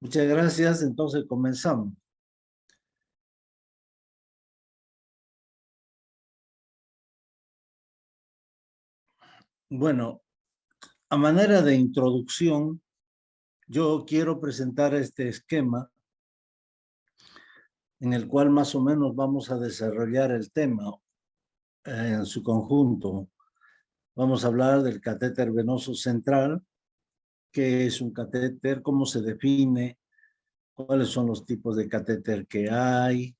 Muchas gracias. Entonces comenzamos. Bueno, a manera de introducción, yo quiero presentar este esquema en el cual más o menos vamos a desarrollar el tema en su conjunto. Vamos a hablar del catéter venoso central, qué es un catéter, cómo se define, cuáles son los tipos de catéter que hay,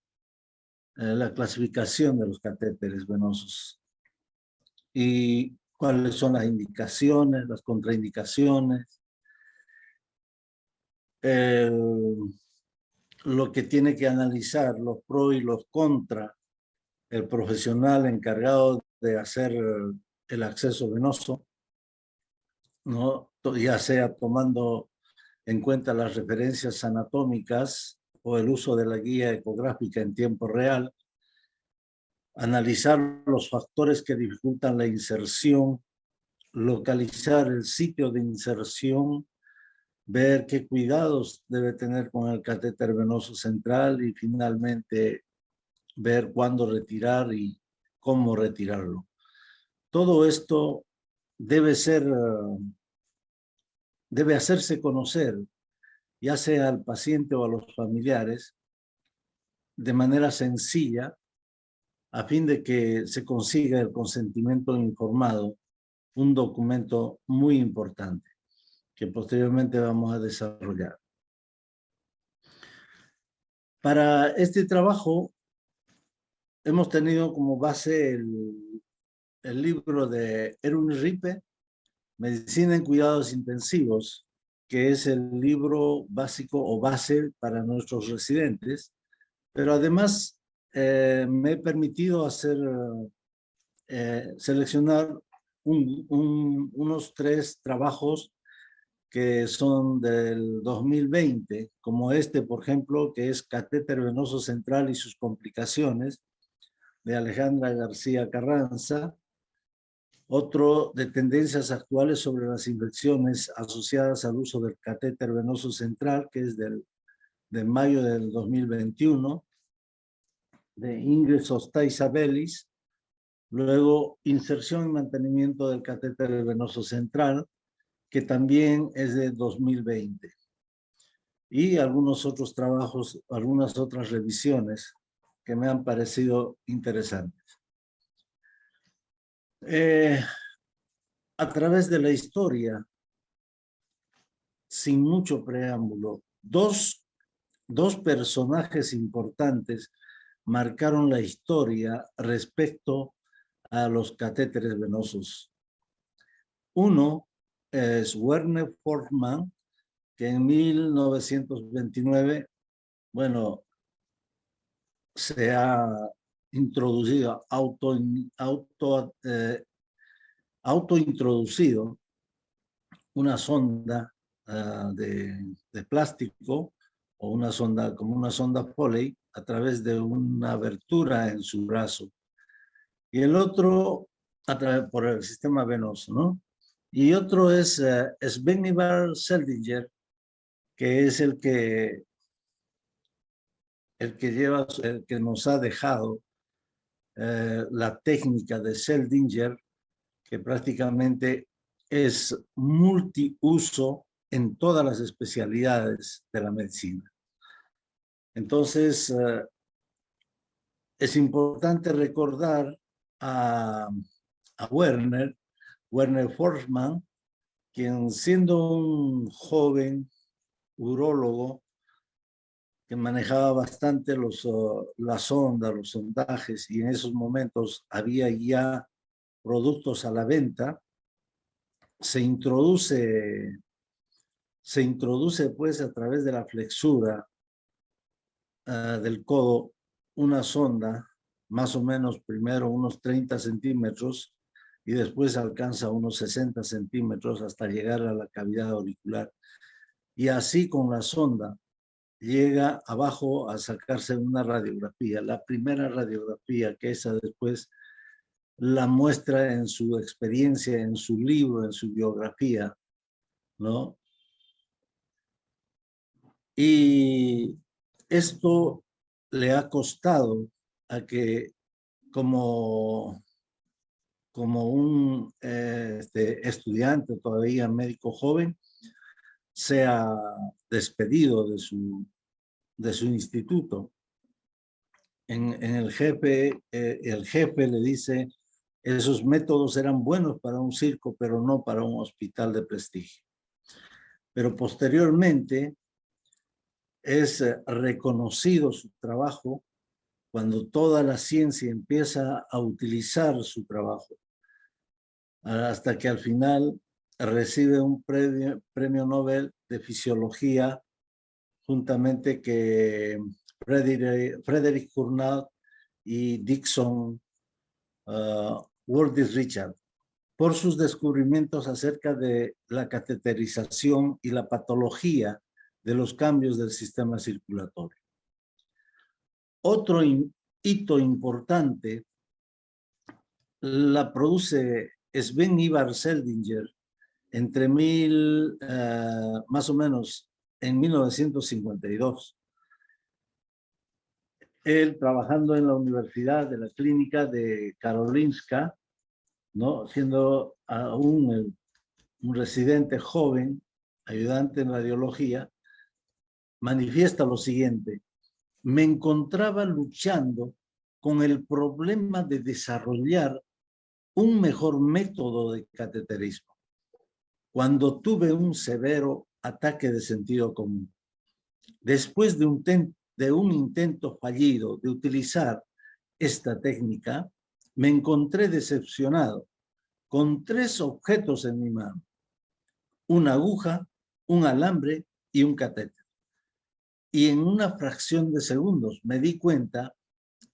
la clasificación de los catéteres venosos y cuáles son las indicaciones, las contraindicaciones, lo que tiene que analizar, los pros y los contras, el profesional encargado de hacer el acceso venoso, ¿no? Ya sea tomando en cuenta las referencias anatómicas o el uso de la guía ecográfica en tiempo real, analizar los factores que dificultan la inserción, localizar el sitio de inserción, ver qué cuidados debe tener con el catéter venoso central y finalmente ver cuándo retirar y cómo retirarlo. Todo esto debe debe hacerse conocer, ya sea al paciente o a los familiares, de manera sencilla, a fin de que se consiga el consentimiento informado, un documento muy importante que posteriormente vamos a desarrollar. Para este trabajo hemos tenido como base el libro de Erwin Rippe, Medicina en Cuidados Intensivos, que es el libro básico o base para nuestros residentes, pero además me he permitido seleccionar unos 3 trabajos que son del 2020, como este, por ejemplo, que es Catéter venoso central y sus complicaciones, de Alejandra García Carranza. Otro de tendencias actuales sobre las infecciones asociadas al uso del catéter venoso central, que es de mayo del 2021, de Ingrid Sostaiza Bellis. Luego, inserción y mantenimiento del catéter venoso central, que también es de 2020. Y algunos otros trabajos, algunas otras revisiones que me han parecido interesantes. A través de la historia, sin mucho preámbulo, dos personajes importantes marcaron la historia respecto a los catéteres venosos. Uno es Werner Fortmann, que en 1929, bueno, se ha introducido, autointroducido una sonda de plástico o una sonda, como una sonda Foley, a través de una abertura en su brazo. Y el otro a través por el sistema venoso, ¿no? Y otro es Zbigniew Seldinger, que es el que lleva, el que nos ha dejado la técnica de Seldinger, que prácticamente es multiuso en todas las especialidades de la medicina. Entonces, es importante recordar a Werner Forssmann, quien siendo un joven urólogo que manejaba bastante la sonda, los sondajes, y en esos momentos había ya productos a la venta, se introduce pues a través de la flexura del codo una sonda, más o menos primero unos 30 centímetros y después alcanza unos 60 centímetros hasta llegar a la cavidad auricular. Y así con la sonda llega abajo a sacarse una radiografía, la primera radiografía, que esa después la muestra en su experiencia, en su libro, en su biografía, ¿no? Y esto le ha costado a que como un estudiante todavía médico joven sea despedido de su instituto. En el jefe le dice, esos métodos eran buenos para un circo, pero no para un hospital de prestigio. Pero posteriormente es reconocido su trabajo cuando toda la ciencia empieza a utilizar su trabajo, hasta que al final recibe un premio Nobel de Fisiología, juntamente que Frederick Cournot y Dixon Wordis Richard, por sus descubrimientos acerca de la cateterización y la patología de los cambios del sistema circulatorio. Otro hito importante la produce Sven Ivar Seldinger entre más o menos en 1952. Él trabajando en la Universidad de la Clínica de Karolinska, ¿no? Siendo aún un residente joven, ayudante en radiología, manifiesta lo siguiente: me encontraba luchando con el problema de desarrollar un mejor método de cateterismo cuando tuve un severo ataque de sentido común. Después de un intento fallido de utilizar esta técnica, me encontré decepcionado con 3 objetos en mi mano: una aguja, un alambre y un catéter. Y en una fracción de segundos me di cuenta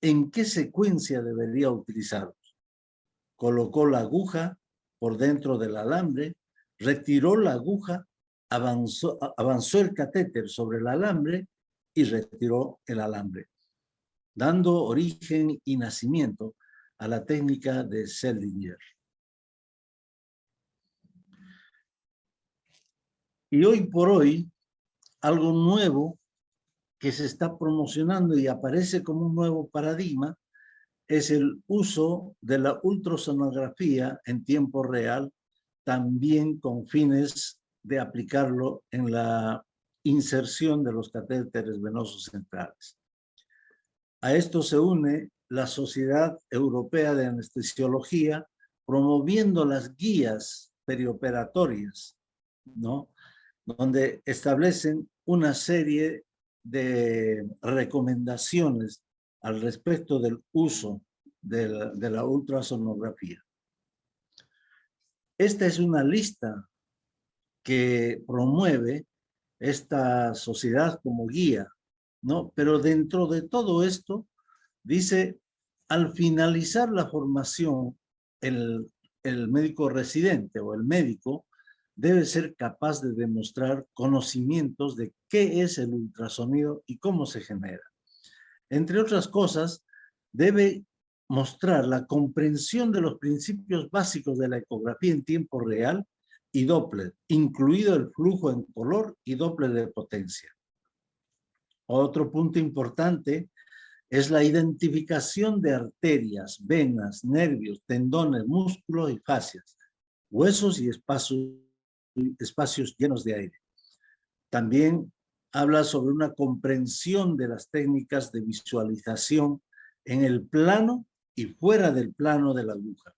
en qué secuencia debería utilizarlos. Colocó la aguja por dentro del alambre, retiró la aguja, avanzó el catéter sobre el alambre y retiró el alambre, dando origen y nacimiento a la técnica de Seldinger. Y hoy por hoy, algo nuevo que se está promocionando y aparece como un nuevo paradigma es el uso de la ultrasonografía en tiempo real, también con fines de aplicarlo en la inserción de los catéteres venosos centrales. A esto se une la Sociedad Europea de Anestesiología, promoviendo las guías perioperatorias, ¿no? Donde establecen una serie de recomendaciones al respecto del uso de la ultrasonografía. Esta es una lista que promueve esta sociedad como guía, ¿no? Pero dentro de todo esto, dice, al finalizar la formación, el médico residente o el médico debe ser capaz de demostrar conocimientos de qué es el ultrasonido y cómo se genera. Entre otras cosas, debe mostrar la comprensión de los principios básicos de la ecografía en tiempo real y Doppler, incluido el flujo en color y Doppler de potencia. Otro punto importante es la identificación de arterias, venas, nervios, tendones, músculos y fascias, huesos y espacios llenos de aire. También habla sobre una comprensión de las técnicas de visualización en el plano y fuera del plano de la aguja.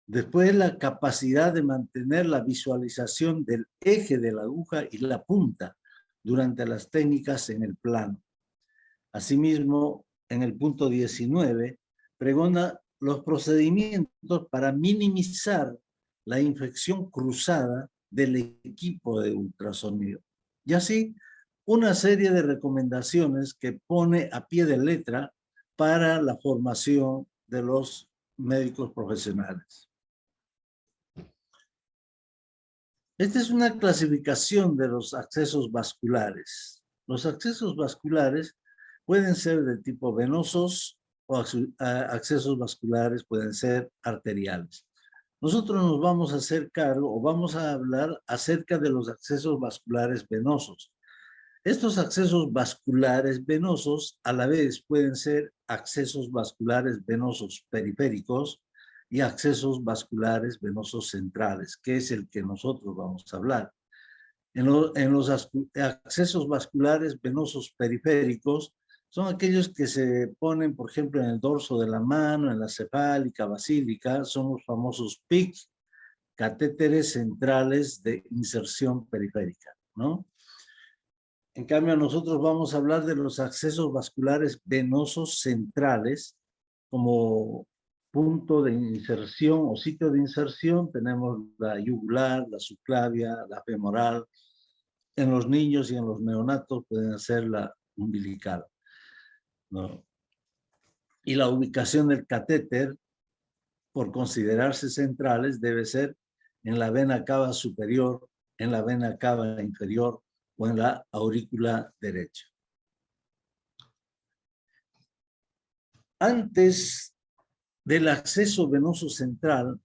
Después, la capacidad de mantener la visualización del eje de la aguja y la punta durante las técnicas en el plano. Asimismo, en el punto 19, pregona los procedimientos para minimizar la infección cruzada del equipo de ultrasonido. Y así, una serie de recomendaciones que pone a pie de letra para la formación de los médicos profesionales. Esta es una clasificación de los accesos vasculares. Los accesos vasculares pueden ser de tipo venosos o accesos vasculares pueden ser arteriales. Nosotros nos vamos a hacer cargo o vamos a hablar acerca de los accesos vasculares venosos, Estos accesos vasculares venosos a la vez pueden ser accesos vasculares venosos periféricos y accesos vasculares venosos centrales, que es el que nosotros vamos a hablar. En los accesos vasculares venosos periféricos son aquellos que se ponen, por ejemplo, en el dorso de la mano, en la cefálica, basílica, son los famosos PIC, catéteres centrales de inserción periférica, ¿no? En cambio, nosotros vamos a hablar de los accesos vasculares venosos centrales como punto de inserción o sitio de inserción. Tenemos la yugular, la subclavia, la femoral. En los niños y en los neonatos pueden ser la umbilical, ¿no? Y la ubicación del catéter, por considerarse centrales, debe ser en la vena cava superior, en la vena cava inferior o en la aurícula derecha. Antes del acceso venoso central,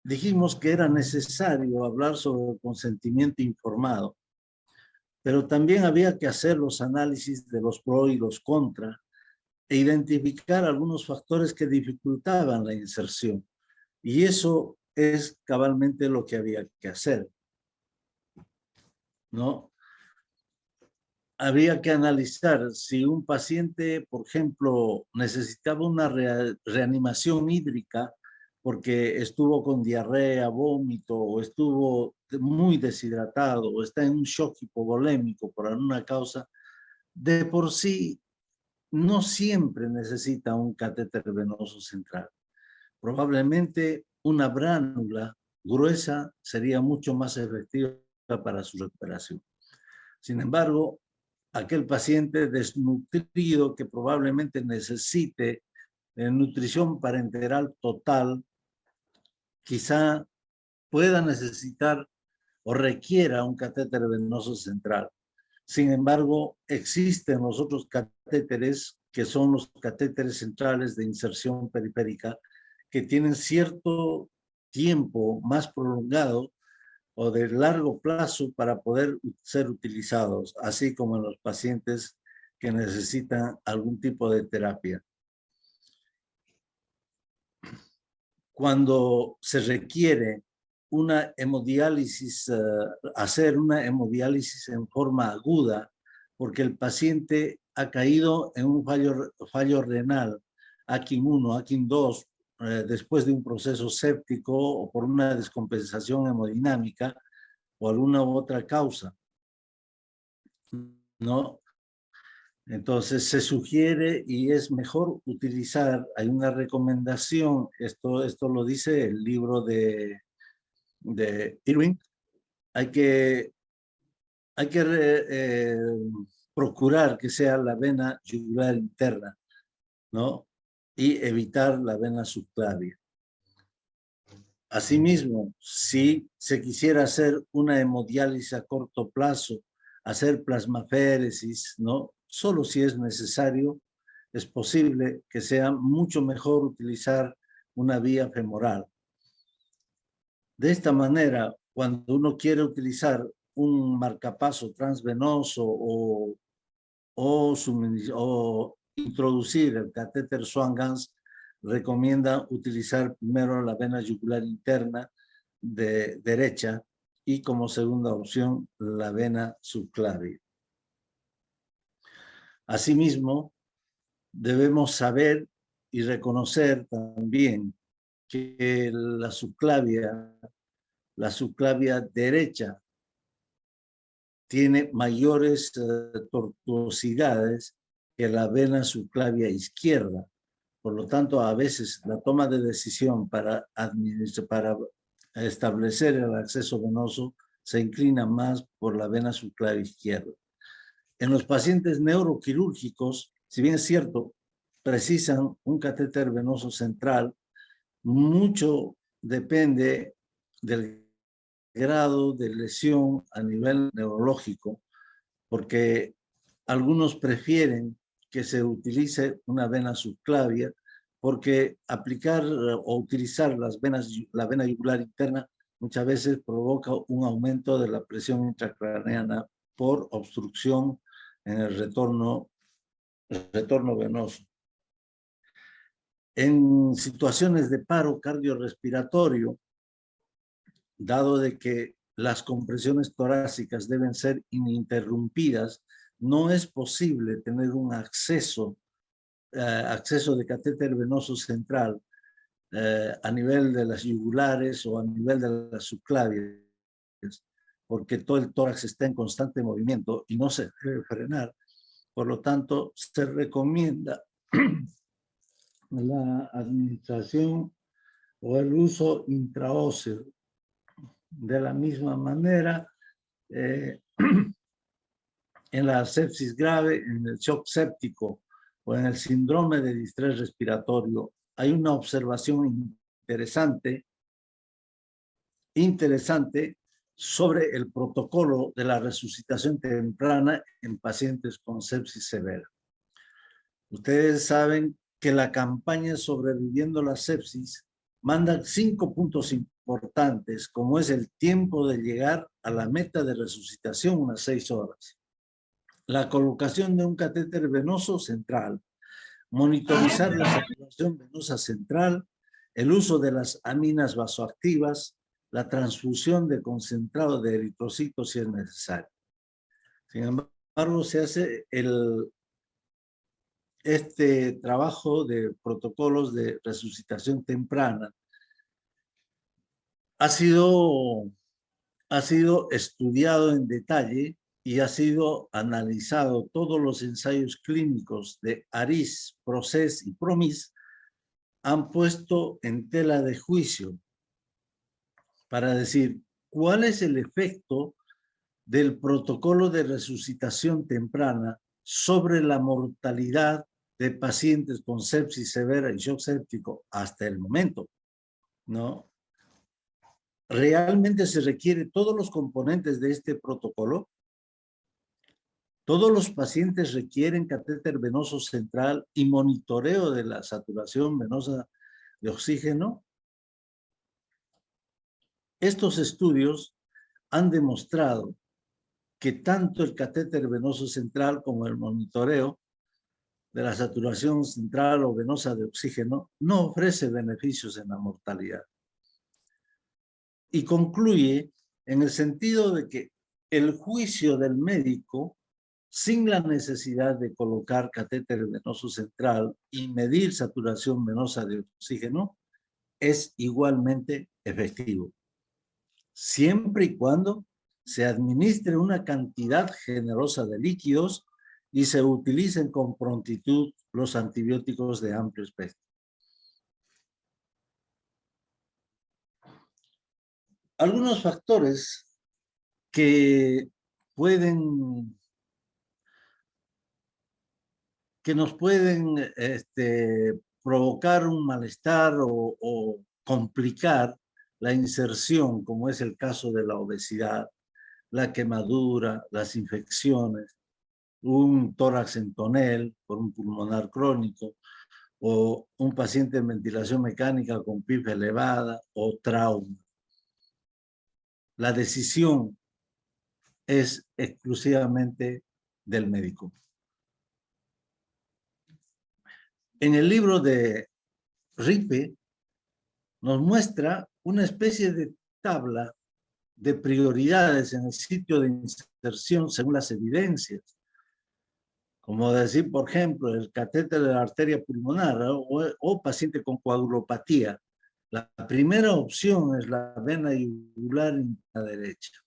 dijimos que era necesario hablar sobre el consentimiento informado, pero también había que hacer los análisis de los pros y los contra e identificar algunos factores que dificultaban la inserción. Y eso es cabalmente lo que había que hacer, ¿no? Había que analizar si un paciente, por ejemplo, necesitaba una reanimación hídrica porque estuvo con diarrea, vómito, o estuvo muy deshidratado, o está en un shock hipovolémico por alguna causa. De por sí, no siempre necesita un catéter venoso central. Probablemente una bránula gruesa sería mucho más efectiva para su recuperación. Sin embargo, aquel paciente desnutrido que probablemente necesite nutrición parenteral total, quizá pueda necesitar o requiera un catéter venoso central. Sin embargo, existen los otros catéteres que son los catéteres centrales de inserción periférica que tienen cierto tiempo más prolongado o de largo plazo para poder ser utilizados, así como en los pacientes que necesitan algún tipo de terapia. Cuando se requiere una hemodiálisis, hacer una hemodiálisis en forma aguda, porque el paciente ha caído en un fallo renal, AKIN 1, AKIN 2, después de un proceso séptico o por una descompensación hemodinámica o alguna otra causa, ¿no? Entonces se sugiere y es mejor utilizar, hay una recomendación, esto lo dice el libro de Irving, hay que procurar que sea la vena yugular interna, ¿no? Y evitar la vena subclavia. Asimismo, si se quisiera hacer una hemodiálisis a corto plazo, hacer plasmaféresis, ¿no? Solo si es necesario, es posible que sea mucho mejor utilizar una vía femoral. De esta manera, cuando uno quiere utilizar un marcapaso transvenoso o introducir el catéter Swan-Ganz, recomienda utilizar primero la vena yugular interna de derecha y como segunda opción la vena subclavia. Asimismo, debemos saber y reconocer también que la subclavia derecha tiene mayores tortuosidades que la vena subclavia izquierda. Por lo tanto, a veces la toma de decisión para establecer el acceso venoso se inclina más por la vena subclavia izquierda. En los pacientes neuroquirúrgicos, si bien es cierto, precisan un catéter venoso central, mucho depende del grado de lesión a nivel neurológico, porque algunos prefieren que se utilice una vena subclavia, porque aplicar o utilizar la vena yugular interna muchas veces provoca un aumento de la presión intracraneana por obstrucción en el retorno venoso. En situaciones de paro cardiorrespiratorio, dado de que las compresiones torácicas deben ser ininterrumpidas, no es posible tener un acceso de catéter venoso central a nivel de las yugulares o a nivel de las subclavias, porque todo el tórax está en constante movimiento y no se debe frenar. Por lo tanto, se recomienda la administración o el uso intraóseo. De la misma manera, en la sepsis grave, en el shock séptico o en el síndrome de distrés respiratorio, hay una observación interesante sobre el protocolo de la resucitación temprana en pacientes con sepsis severa. Ustedes saben que la campaña Sobreviviendo la Sepsis manda 5 puntos importantes, como es el tiempo de llegar a la meta de resucitación, unas 6 horas. La colocación de un catéter venoso central, monitorizar la saturación venosa central, el uso de las aminas vasoactivas, la transfusión de concentrado de eritrocitos si es necesario. Sin embargo, se hace este trabajo de protocolos de resucitación temprana. Ha sido estudiado en detalle y ha sido analizado todos los ensayos clínicos de ARIS, PROCES y PROMIS han puesto en tela de juicio para decir cuál es el efecto del protocolo de resucitación temprana sobre la mortalidad de pacientes con sepsis severa y shock séptico hasta el momento, ¿no? ¿Realmente se requiere todos los componentes de este protocolo? ¿Todos los pacientes requieren catéter venoso central y monitoreo de la saturación venosa de oxígeno? Estos estudios han demostrado que tanto el catéter venoso central como el monitoreo de la saturación central o venosa de oxígeno no ofrece beneficios en la mortalidad. Y concluye en el sentido de que el juicio del médico, sin la necesidad de colocar catéter venoso central y medir saturación venosa de oxígeno, es igualmente efectivo, siempre y cuando se administre una cantidad generosa de líquidos y se utilicen con prontitud los antibióticos de amplio espectro. Algunos factores que nos pueden provocar un malestar o complicar la inserción, como es el caso de la obesidad, la quemadura, las infecciones, un tórax en tonel por un pulmonar crónico, o un paciente en ventilación mecánica con PIF elevada o trauma. La decisión es exclusivamente del médico. En el libro de Ripe nos muestra una especie de tabla de prioridades en el sitio de inserción según las evidencias. Como decir, por ejemplo, el catéter de la arteria pulmonar o paciente con coagulopatía. La primera opción es la vena yugular derecha.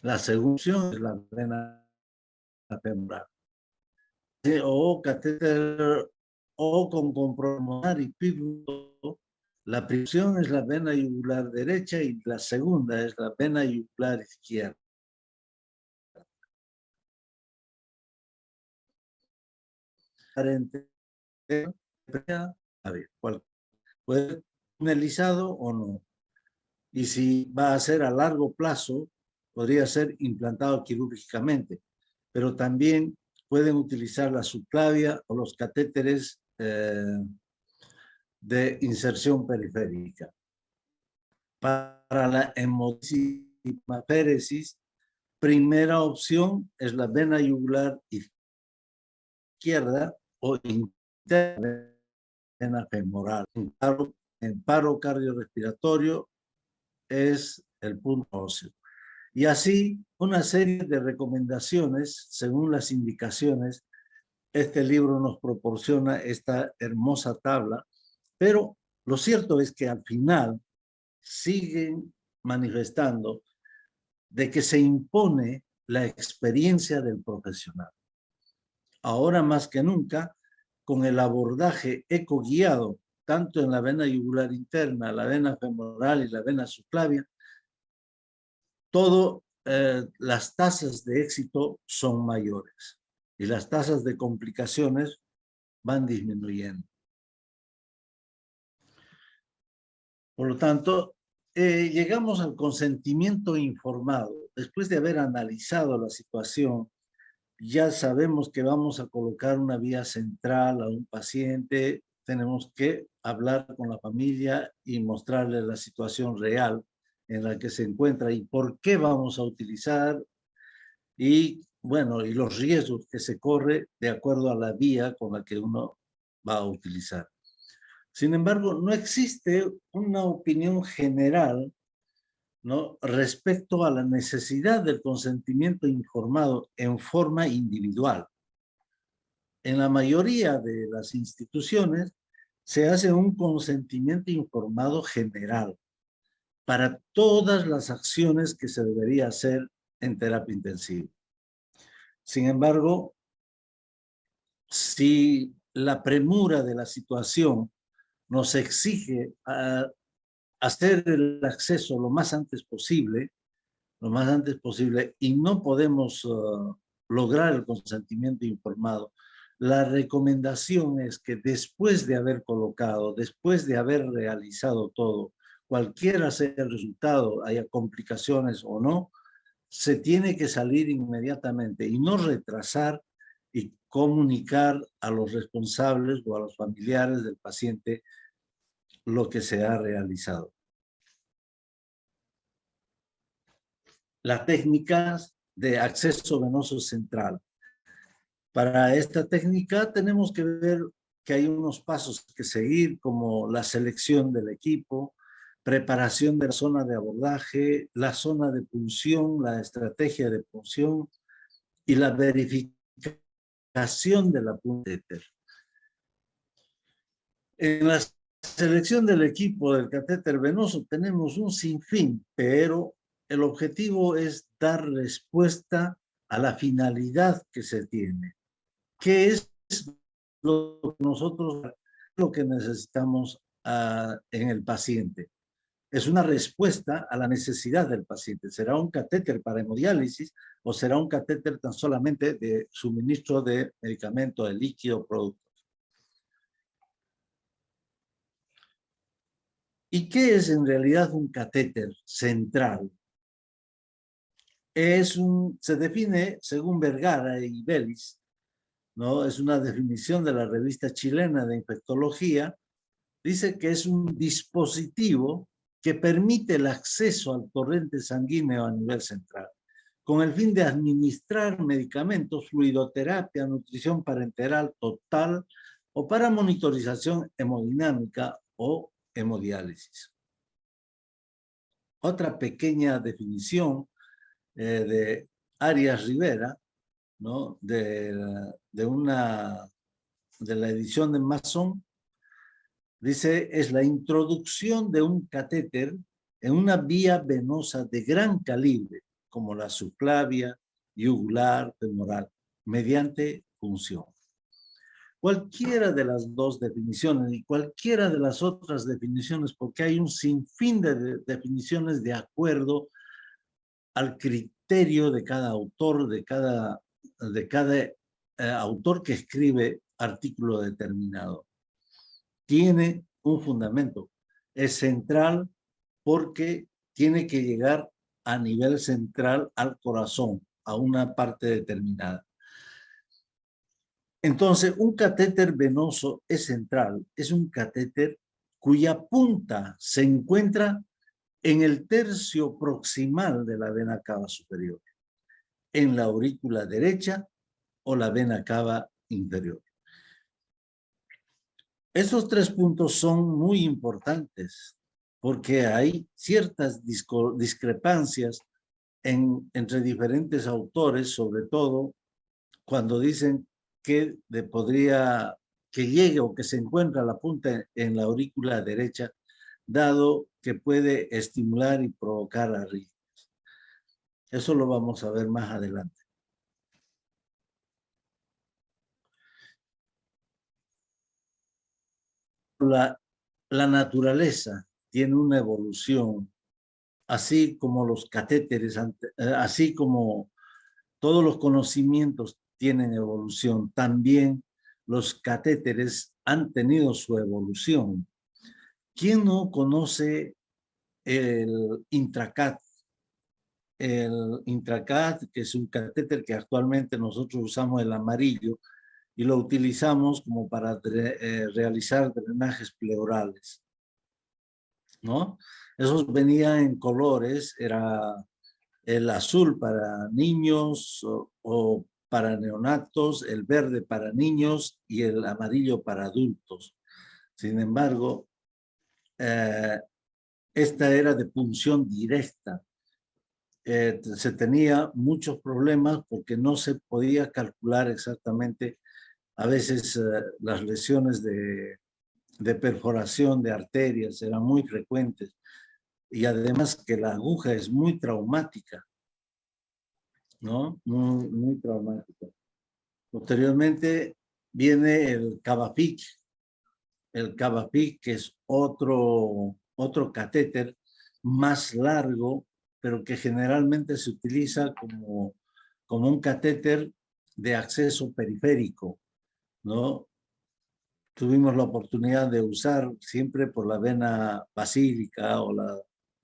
La segunda opción es la vena femoral. O catéter o con compromar y pívot. La primera opción es la vena yugular derecha y la segunda es la vena yugular izquierda. A ver, ¿cuál puede ser tunelizado o no? Y si va a ser a largo plazo, podría ser implantado quirúrgicamente, pero también pueden utilizar la subclavia o los catéteres de inserción periférica. Para la hemodinamoféresis primera opción es la vena yugular izquierda o interna vena femoral. En paro cardiorrespiratorio es el punto óseo. Y así una serie de recomendaciones según las indicaciones. Este libro nos proporciona esta hermosa tabla, pero lo cierto es que al final siguen manifestando de que se impone la experiencia del profesional. Ahora más que nunca, con el abordaje ecoguiado, tanto en la vena yugular interna, la vena femoral y la vena subclavia, las tasas de éxito son mayores y las tasas de complicaciones van disminuyendo. Por lo tanto, llegamos al consentimiento informado. Después de haber analizado la situación, ya sabemos que vamos a colocar una vía central a un paciente, tenemos que hablar con la familia y mostrarle la situación real en la que se encuentra y por qué vamos a utilizar y, bueno, y los riesgos que se corre de acuerdo a la vía con la que uno va a utilizar. Sin embargo, no existe una opinión general, ¿no?, respecto a la necesidad del consentimiento informado en forma individual. En la mayoría de las instituciones se hace un consentimiento informado general para todas las acciones que se debería hacer en terapia intensiva. Sin embargo, si la premura de la situación nos exige hacer el acceso lo más antes posible, y no podemos lograr el consentimiento informado, la recomendación es que después de haber colocado, después de haber realizado todo, cualquiera sea el resultado, haya complicaciones o no, se tiene que salir inmediatamente y no retrasar y comunicar a los responsables o a los familiares del paciente lo que se ha realizado. Las técnicas de acceso venoso central. Para esta técnica tenemos que ver que hay unos pasos que seguir, como la selección del equipo, preparación de la zona de abordaje, la zona de punción, la estrategia de punción y la verificación de la punta éter. En la selección del equipo del catéter venoso tenemos un sinfín, pero el objetivo es dar respuesta a la finalidad que se tiene. ¿Qué es lo que necesitamos en el paciente? Es una respuesta a la necesidad del paciente. ¿Será un catéter para hemodiálisis o será un catéter tan solamente de suministro de medicamento, de líquido, productos? ¿Y qué es en realidad un catéter central? Se define, según Vergara y Vélez, ¿no? Es una definición de la revista chilena de infectología. Dice que es un dispositivo que permite el acceso al torrente sanguíneo a nivel central, con el fin de administrar medicamentos, fluidoterapia, nutrición parenteral total o para monitorización hemodinámica o hemodiálisis. Otra pequeña definición de Arias Rivera, ¿no?, de la edición de Mason, dice, es la introducción de un catéter en una vía venosa de gran calibre, como la subclavia, yugular, femoral, mediante punción. Cualquiera de las dos definiciones y cualquiera de las otras definiciones, porque hay un sinfín de definiciones de acuerdo al criterio de cada autor, de cada autor que escribe artículo determinado. Tiene un fundamento. Es central porque tiene que llegar a nivel central al corazón, a una parte determinada. Entonces, un catéter venoso es central. Es un catéter cuya punta se encuentra en el tercio proximal de la vena cava superior. en la aurícula derecha o la vena cava inferior. Estos 3 puntos son muy importantes porque hay ciertas discrepancias entre diferentes autores, sobre todo cuando dicen que que llegue o que se encuentra la punta en la aurícula derecha, dado que puede estimular y provocar arritmias. Eso lo vamos a ver más adelante. La naturaleza tiene una evolución, así como los catéteres, así como todos los conocimientos tienen evolución, también los catéteres han tenido su evolución. ¿Quién no conoce el Intracat? El Intracat, que es un catéter que actualmente nosotros usamos el amarillo y lo utilizamos como para realizar drenajes pleurales, ¿no? Esos venían en colores, era el azul para niños o para neonatos, el verde para niños y el amarillo para adultos. Sin embargo, esta era de punción directa. Se tenía muchos problemas porque no se podía calcular exactamente, a veces las lesiones de perforación de arterias eran muy frecuentes y además que la aguja es muy traumática, ¿no? Muy, muy traumática. Posteriormente viene el Cavapic. El Cavapic, que es otro catéter más largo, pero que generalmente se utiliza como un catéter de acceso periférico, ¿no? Tuvimos la oportunidad de usar siempre por la vena basílica o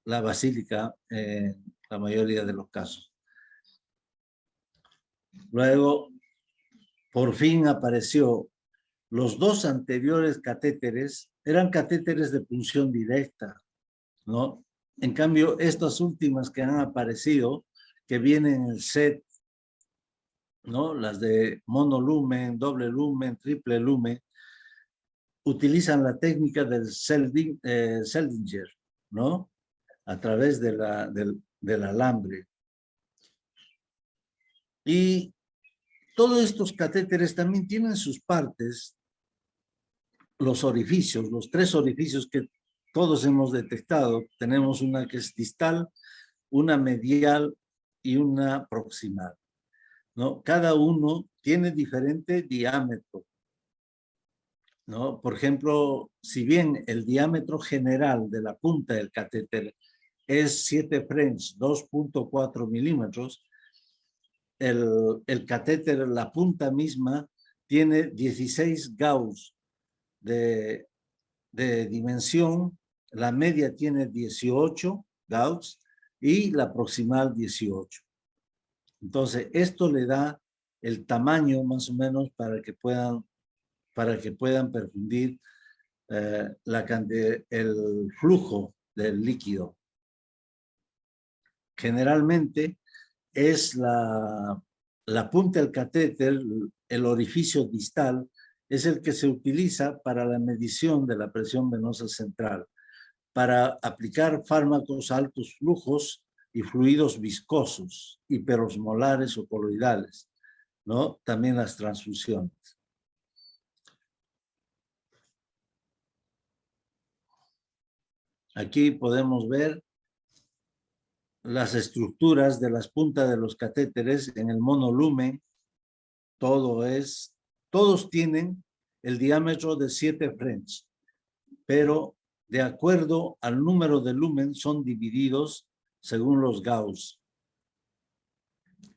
la basílica en la mayoría de los casos. Luego, por fin apareció. Los 2 anteriores catéteres eran catéteres de punción directa, ¿no? En cambio, estas últimas que han aparecido, que vienen en el set, ¿no? Las de monolumen, doble lumen, triple lumen, utilizan la técnica del Seldinger, ¿no? A través del alambre. Y todos estos catéteres también tienen sus partes, los orificios, los 3 orificios que todos hemos detectado. Tenemos una que es distal, una medial y una proximal, ¿no? Cada uno tiene diferente diámetro, ¿no? Por ejemplo, si bien el diámetro general de la punta del catéter es 7 French, 2.4 milímetros, el catéter, la punta misma, tiene 16 Gauss de dimensión, la media tiene 18 Gauss y la proximal 18. Entonces, esto le da el tamaño más o menos para que puedan perfundir el flujo del líquido. Generalmente es la punta del catéter, el orificio distal, es el que se utiliza para la medición de la presión venosa central, para aplicar fármacos a altos flujos y fluidos viscosos, hiperosmolares o coloidales, ¿no? También las transfusiones. Aquí podemos ver las estructuras de las puntas de los catéteres en el monolumen. Todos tienen el diámetro de 7 French, pero de acuerdo al número de lumen son divididos según los Gauss.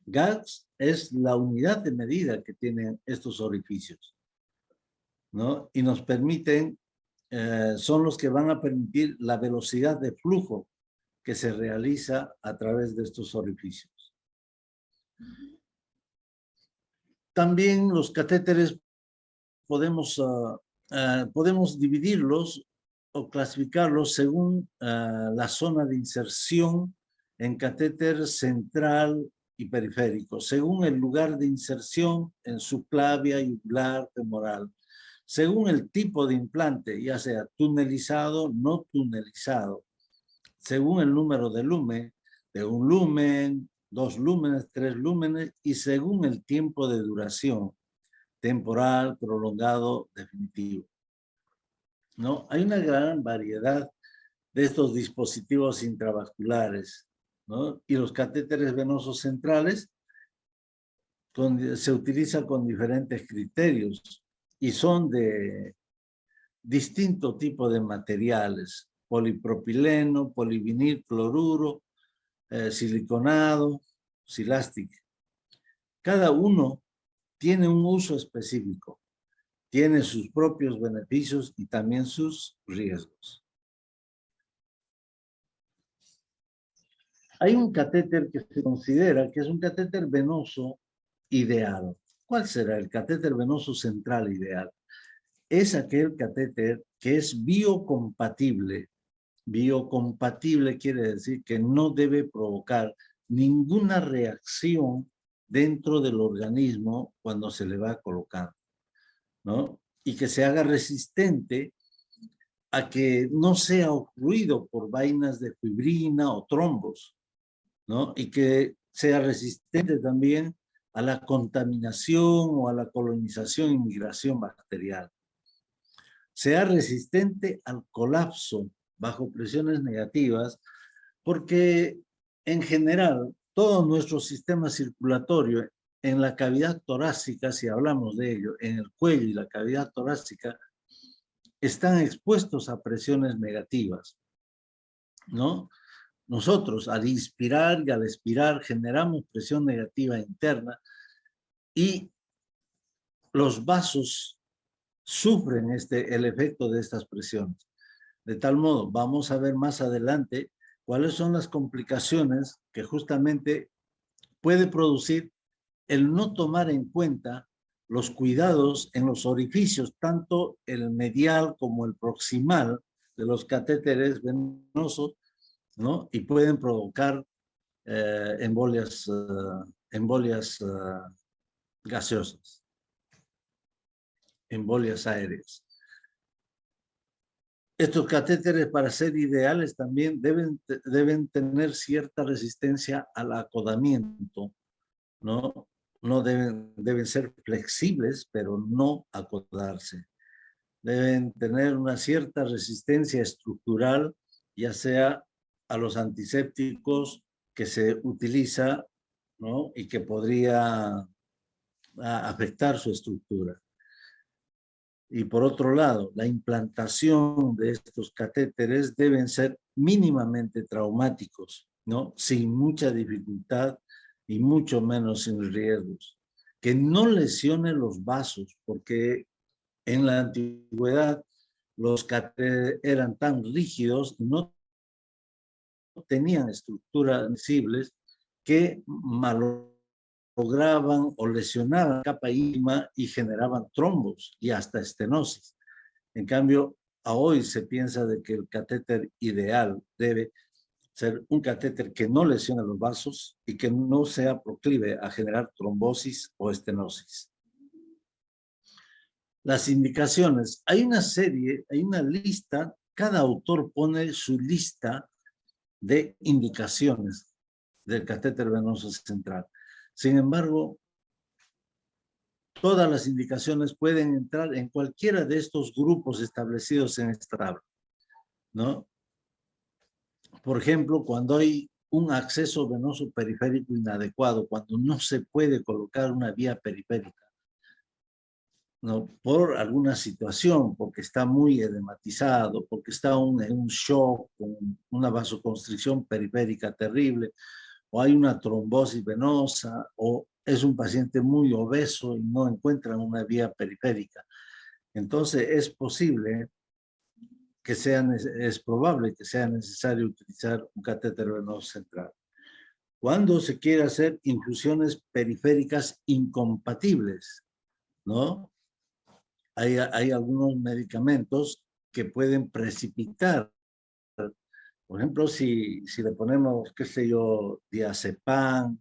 Gauss es la unidad de medida que tienen estos orificios, ¿no? Y nos permiten, son los que van a permitir la velocidad de flujo que se realiza a través de estos orificios. También los catéteres podemos dividirlos o clasificarlos según la zona de inserción en catéter central y periférico, según el lugar de inserción en subclavia, yugular, femoral, según el tipo de implante, ya sea tunelizado, no tunelizado, según el número de lumen, de un lumen, 2 lúmenes, 3 lúmenes, y según el tiempo de duración, temporal, prolongado, definitivo. ¿No? Hay una gran variedad de estos dispositivos intravasculares, ¿no? Y los catéteres venosos centrales se utilizan con diferentes criterios y son de distinto tipo de materiales: polipropileno, polivinil cloruro, siliconado, silastic. Cada uno tiene un uso específico, tiene sus propios beneficios y también sus riesgos. Hay un catéter que se considera que es un catéter venoso ideal. ¿Cuál será el catéter venoso central ideal? Es aquel catéter que es biocompatible. Biocompatible quiere decir que no debe provocar ninguna reacción dentro del organismo cuando se le va a colocar, ¿no? Y que se haga resistente a que no sea ocluido por vainas de fibrina o trombos, ¿no? Y que sea resistente también a la contaminación o a la colonización y migración bacterial. Sea resistente al colapso bajo presiones negativas, porque en general todo nuestro sistema circulatorio en la cavidad torácica, si hablamos de ello, en el cuello y la cavidad torácica, están expuestos a presiones negativas, ¿no? Nosotros al inspirar y al expirar generamos presión negativa interna y los vasos sufren el efecto de estas presiones. De tal modo, vamos a ver más adelante cuáles son las complicaciones que justamente puede producir el no tomar en cuenta los cuidados en los orificios, tanto el medial como el proximal de los catéteres venosos, ¿no? Y pueden provocar embolias gaseosas, embolias aéreas. Estos catéteres, para ser ideales, también deben tener cierta resistencia al acodamiento, ¿no? No deben ser flexibles, pero no acodarse. Deben tener una cierta resistencia estructural, ya sea a los antisépticos que se utiliza, ¿no? Y que podría afectar su estructura. Y por otro lado, la implantación de estos catéteres deben ser mínimamente traumáticos, ¿no? Sin mucha dificultad y mucho menos sin riesgos. Que no lesione los vasos, porque en la antigüedad los catéteres eran tan rígidos y no tenían estructuras sensibles que malograban o lesionaban la capa íntima y generaban trombos y hasta estenosis. En cambio, a hoy se piensa de que el catéter ideal debe ser un catéter que no lesione los vasos y que no sea proclive a generar trombosis o estenosis. Las indicaciones. Hay una serie, hay una lista, cada autor pone su lista de indicaciones del catéter venoso central. Sin embargo, todas las indicaciones pueden entrar en cualquiera de estos grupos establecidos en esta tabla, ¿no? Por ejemplo, cuando hay un acceso venoso periférico inadecuado, cuando no se puede colocar una vía periférica, ¿no? Por alguna situación, porque está muy edematizado, porque está en un shock, con una vasoconstricción periférica terrible, o hay una trombosis venosa, o es un paciente muy obeso y no encuentran una vía periférica. Entonces es posible que es probable que sea necesario utilizar un catéter venoso central. Cuando se quiere hacer infusiones periféricas incompatibles, ¿no? Hay algunos medicamentos que pueden precipitar. Por ejemplo, si le ponemos, qué sé yo, diazepam,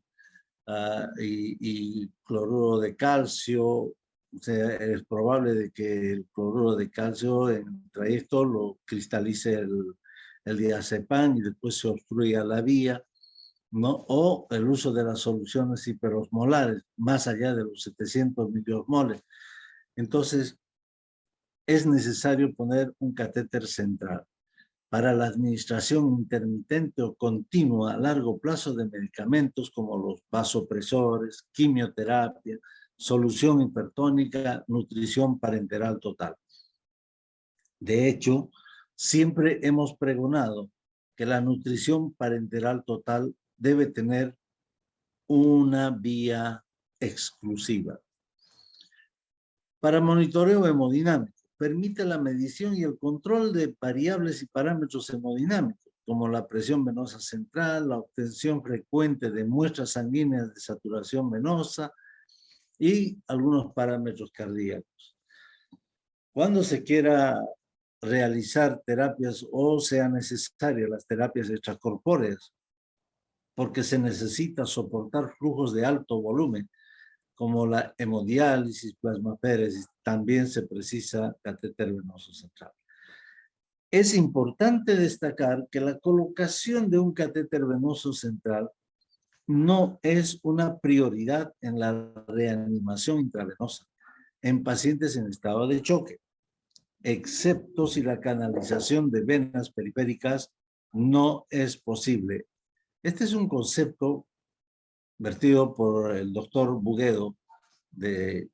y cloruro de calcio. O sea, es probable de que el cloruro de calcio en el trayecto lo cristalice el diazepam y después se obstruya la vía, ¿no? O el uso de las soluciones hiperosmolares, más allá de los 700 miliosmoles. Entonces, es necesario poner un catéter central para la administración intermitente o continua a largo plazo de medicamentos como los vasopresores, quimioterapia, solución hipertónica, nutrición parenteral total. De hecho, siempre hemos pregonado que la nutrición parenteral total debe tener una vía exclusiva. Para monitoreo hemodinámico, permite la medición y el control de variables y parámetros hemodinámicos, como la presión venosa central, la obtención frecuente de muestras sanguíneas de saturación venosa y algunos parámetros cardíacos. Cuando se quiera realizar terapias o sea necesaria las terapias extracorpóreas, porque se necesita soportar flujos de alto volumen, como la hemodiálisis, plasmaféresis, también se precisa catéter venoso central. Es importante destacar que la colocación de un catéter venoso central no es una prioridad en la reanimación intravenosa en pacientes en estado de choque, excepto si la canalización de venas periféricas no es posible. Este es un concepto vertido por el doctor Buguedo de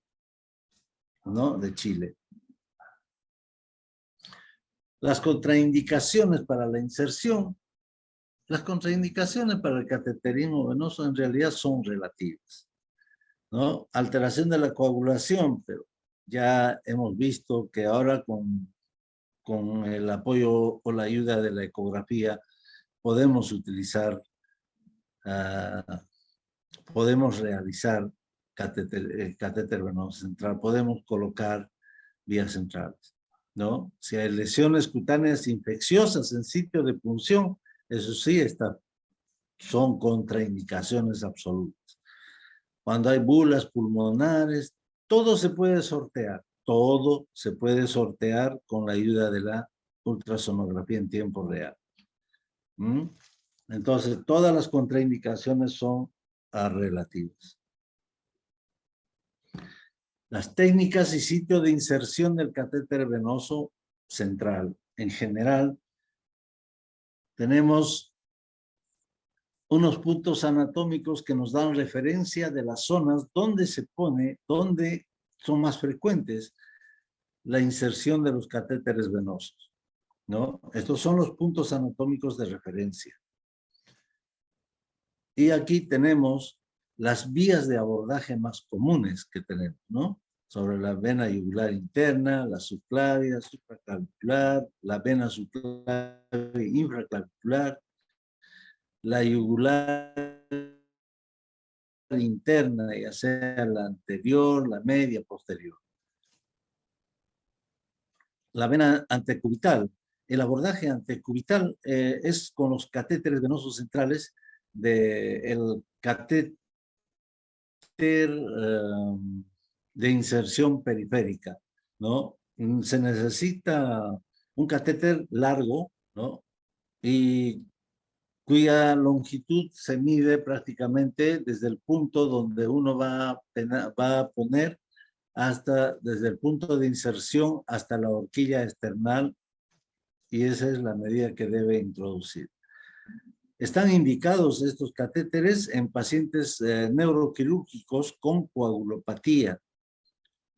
Chile. Las contraindicaciones para la inserción. Las contraindicaciones para el cateterismo venoso en realidad son relativas, ¿no? Alteración de la coagulación, pero ya hemos visto que ahora con el apoyo o la ayuda de la ecografía podemos utilizar, podemos realizar catéter venoso central, podemos colocar vías centrales, ¿no? Si hay lesiones cutáneas infecciosas en sitio de punción, eso sí son contraindicaciones absolutas. Cuando hay bulas pulmonares, todo se puede sortear con la ayuda de la ultrasonografía en tiempo real. Entonces, todas las contraindicaciones son relativas. Las técnicas y sitio de inserción del catéter venoso central. En general, tenemos unos puntos anatómicos que nos dan referencia de las zonas donde se pone, donde son más frecuentes la inserción de los catéteres venosos, ¿no? Estos son los puntos anatómicos de referencia. Y aquí tenemos las vías de abordaje más comunes que tenemos, ¿no? Sobre la vena yugular interna, la subclavia, supraclavicular, la vena subclavia infraclavicular, la yugular interna, ya sea la anterior, la media, posterior. La vena antecubital. El abordaje antecubital es con los catéteres venosos centrales del catéter de inserción periférica, ¿no? Se necesita un catéter largo, ¿no? Y cuya longitud se mide prácticamente desde el punto donde uno va a poner desde el punto de inserción hasta la horquilla external, y esa es la medida que debe introducir. Están indicados estos catéteres en pacientes neuroquirúrgicos con coagulopatía,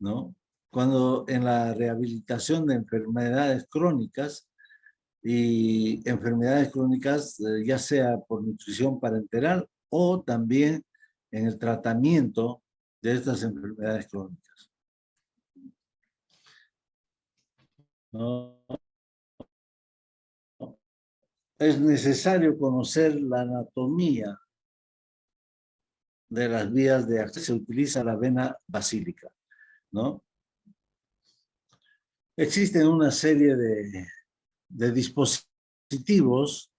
¿no? Cuando en la rehabilitación de enfermedades crónicas, ya sea por nutrición parenteral o también en el tratamiento de estas enfermedades crónicas, ¿no? Es necesario conocer la anatomía de las vías de acceso. Se utiliza la vena basílica, ¿no? Existen una serie de dispositivos,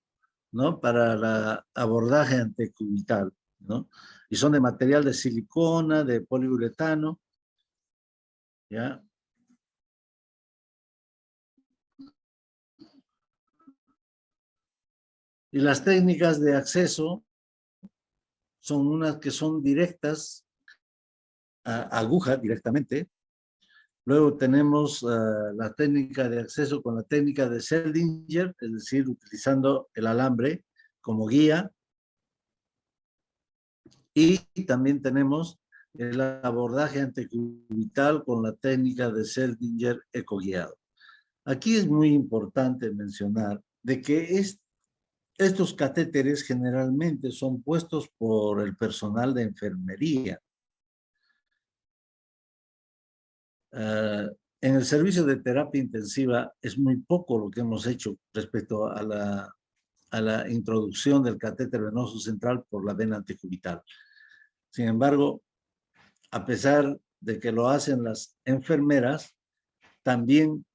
¿no? Para el abordaje antecubital, ¿no? y son de material de silicona, de poliuretano, ¿ya? Y las técnicas de acceso son unas que son directas, a aguja directamente. Luego tenemos la técnica de acceso con la técnica de Seldinger, es decir, utilizando el alambre como guía. Y también tenemos el abordaje antecubital con la técnica de Seldinger ecoguiado. Aquí es muy importante mencionar de que estos catéteres generalmente son puestos por el personal de enfermería. En el servicio de terapia intensiva es muy poco lo que hemos hecho respecto a la introducción del catéter venoso central por la vena antecubital. Sin embargo, a pesar de que lo hacen las enfermeras, también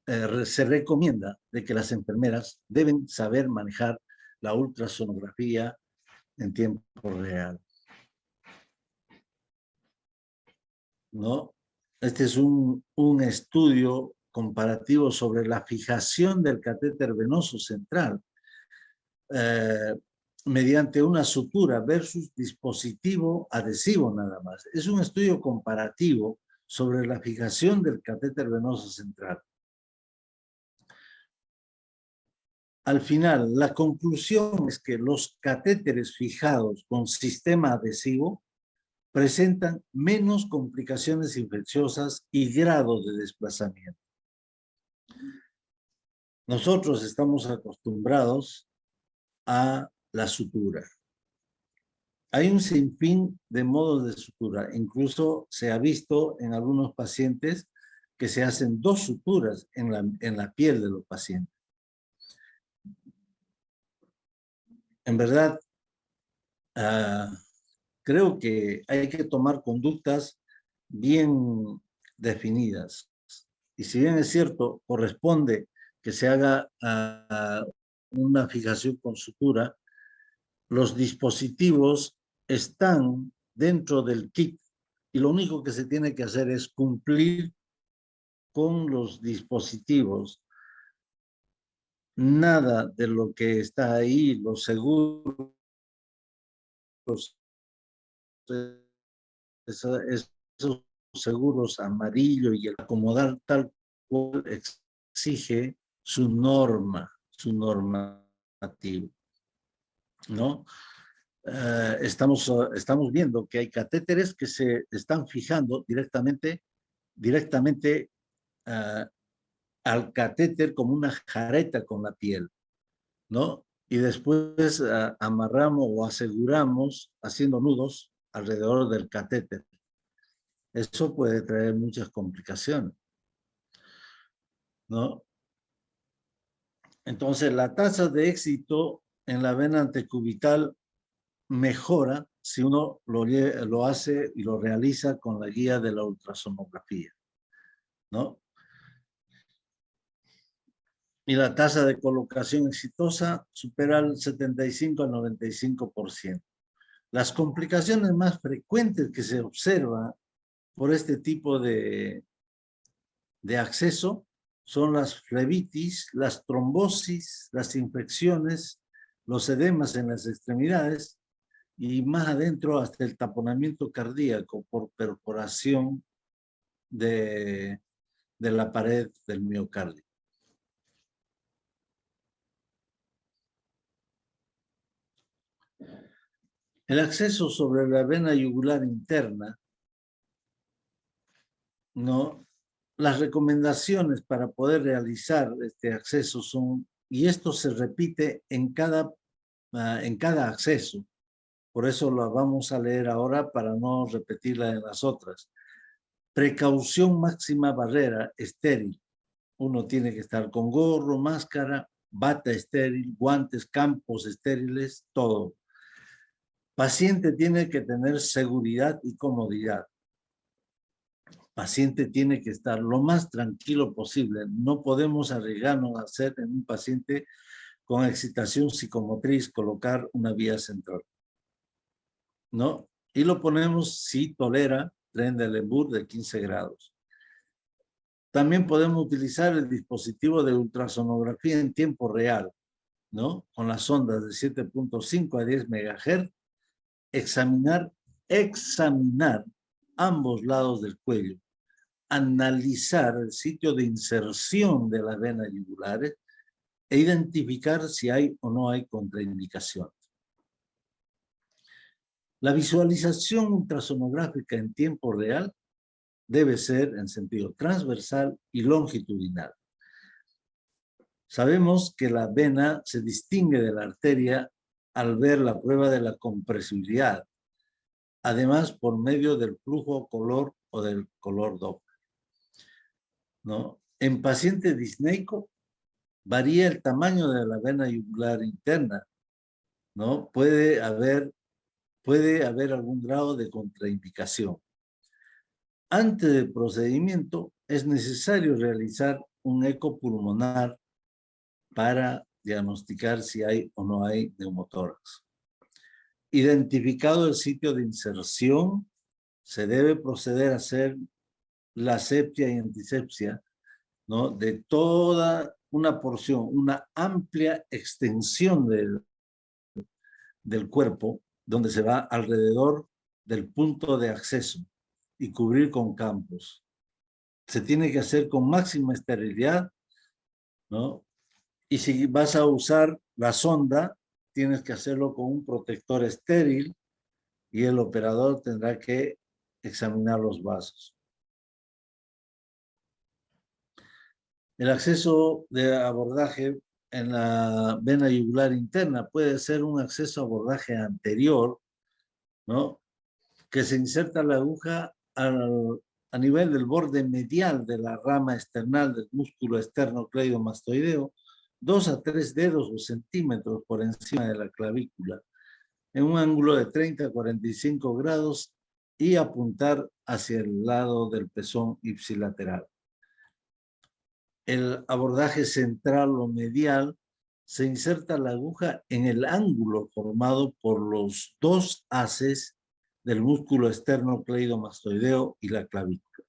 se recomienda de que las enfermeras deben saber manejar la ultrasonografía en tiempo real, ¿no? Este es un estudio comparativo sobre la fijación del catéter venoso central eh, mediante una sutura versus dispositivo adhesivo nada más. Es un estudio comparativo sobre la fijación del catéter venoso central. Al final, la conclusión es que los catéteres fijados con sistema adhesivo presentan menos complicaciones infecciosas y grados de desplazamiento. Nosotros estamos acostumbrados a la sutura. Hay un sinfín de modos de sutura. Incluso se ha visto en algunos pacientes que se hacen 2 suturas en la piel de los pacientes. En verdad, creo que hay que tomar conductas bien definidas. Y si bien es cierto, corresponde que se haga una fijación con sutura, los dispositivos están dentro del kit y lo único que se tiene que hacer es cumplir con los dispositivos. Nada de lo que está ahí, los seguros, esos seguros amarillo y el acomodar tal cual exige su norma, su normativo, ¿no? Estamos viendo que hay catéteres que se están fijando directamente al catéter como una jareta con la piel, ¿no? Y después amarramos o aseguramos haciendo nudos alrededor del catéter. Eso puede traer muchas complicaciones, ¿no? Entonces, la tasa de éxito en la vena antecubital mejora si uno lo hace y lo realiza con la guía de la ultrasonografía, ¿no? Y la tasa de colocación exitosa supera el 75 al 95%. Las complicaciones más frecuentes que se observan por este tipo de acceso son las flebitis, las trombosis, las infecciones, los edemas en las extremidades y más adentro hasta el taponamiento cardíaco por perforación de la pared del miocardio. El acceso sobre la vena yugular interna, ¿no? Las recomendaciones para poder realizar este acceso son, y esto se repite en cada acceso, por eso lo vamos a leer ahora para no repetirla en las otras. Precaución máxima barrera estéril. Uno tiene que estar con gorro, máscara, bata estéril, guantes, campos estériles, todo. Paciente tiene que tener seguridad y comodidad. Paciente tiene que estar lo más tranquilo posible. No podemos arriesgarnos a hacer en un paciente con excitación psicomotriz colocar una vía central, ¿no? y lo ponemos si tolera Trendelenburg de 15 grados. También podemos utilizar el dispositivo de ultrasonografía en tiempo real, ¿no? Con las ondas de 7.5 a 10 MHz, examinar ambos lados del cuello, analizar el sitio de inserción de las venas yugulares e identificar si hay o no hay contraindicaciones. La visualización ultrasonográfica en tiempo real debe ser en sentido transversal y longitudinal. Sabemos que la vena se distingue de la arteria al ver la prueba de la compresibilidad, además por medio del flujo color o del color Doppler, ¿no? En paciente disneico varía el tamaño de la vena yugular interna, ¿no? Puede haber algún grado de contraindicación. Antes del procedimiento es necesario realizar un eco pulmonar para diagnosticar si hay o no hay neumotórax. Identificado el sitio de inserción, se debe proceder a hacer la asepsia y antisepsia, ¿no? De toda una porción, una amplia extensión del cuerpo, donde se va alrededor del punto de acceso y cubrir con campos. Se tiene que hacer con máxima esterilidad, ¿no? Y si vas a usar la sonda, tienes que hacerlo con un protector estéril y el operador tendrá que examinar los vasos. El acceso de abordaje en la vena yugular interna puede ser un acceso a abordaje anterior, ¿no? Que se inserta la aguja a nivel del borde medial de la rama external del músculo esternocleidomastoideo, 2 a 3 dedos o centímetros por encima de la clavícula, en un ángulo de 30 a 45 grados y apuntar hacia el lado del pezón ipsilateral. El abordaje central o medial se inserta la aguja en el ángulo formado por los dos haces del músculo esternocleidomastoideo y la clavícula.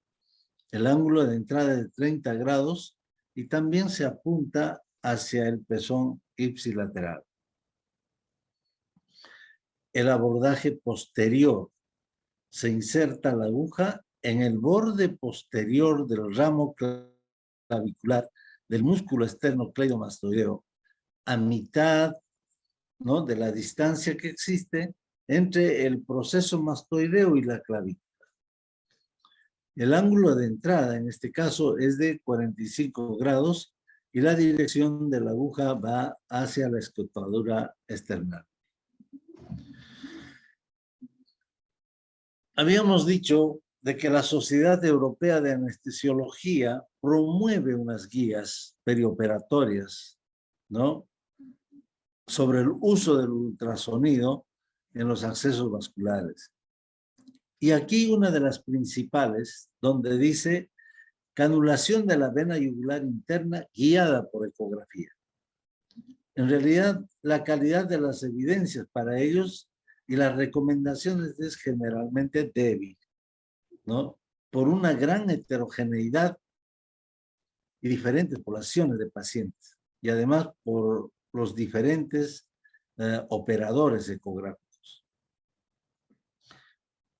El ángulo de entrada es de 30 grados y también se apunta hacia el pezón ipsilateral. El abordaje posterior se inserta la aguja en el borde posterior del ramo clavicular del músculo esternocleidomastoideo a mitad, ¿no?, de la distancia que existe entre el proceso mastoideo y la clavícula. El ángulo de entrada en este caso es de 45 grados y la dirección de la aguja va hacia la escotadura external. Habíamos dicho de que la Sociedad Europea de Anestesiología promueve unas guías perioperatorias, ¿no?, sobre el uso del ultrasonido en los accesos vasculares. Y aquí una de las principales, donde dice canulación de la vena yugular interna guiada por ecografía. En realidad, la calidad de las evidencias para ellos y las recomendaciones es generalmente débil, ¿no? Por una gran heterogeneidad y diferentes poblaciones de pacientes, y además por los diferentes operadores ecográficos.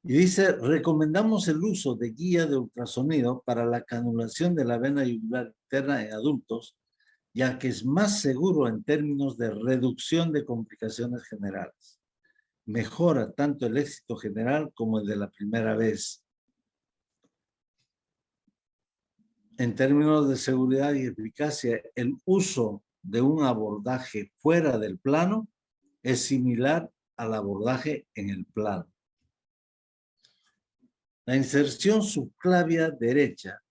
Y dice, recomendamos el uso de guía de ultrasonido para la canulación de la vena yugular interna en adultos, ya que es más seguro en términos de reducción de complicaciones generales. Mejora tanto el éxito general como el de la primera vez. En términos de seguridad y eficacia, el uso de un abordaje fuera del plano es similar al abordaje en el plano. La inserción subclavia derecha.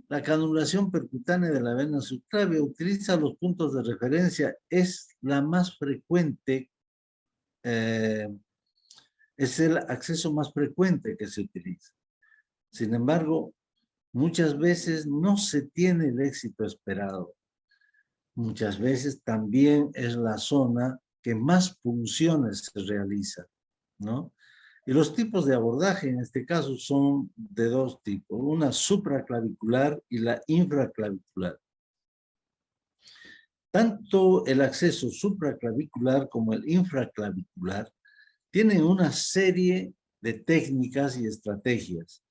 La canulación percutánea de la vena subclavia utiliza los puntos de referencia. Es la más frecuente, es el acceso más frecuente que se utiliza. Sin embargo, muchas veces no se tiene el éxito esperado. Muchas veces también es la zona que más punciones se realiza, ¿no? Y los tipos de abordaje en este caso son de dos tipos, una supraclavicular y la infraclavicular. Tanto el acceso supraclavicular como el infraclavicular tienen una serie de técnicas y estrategias.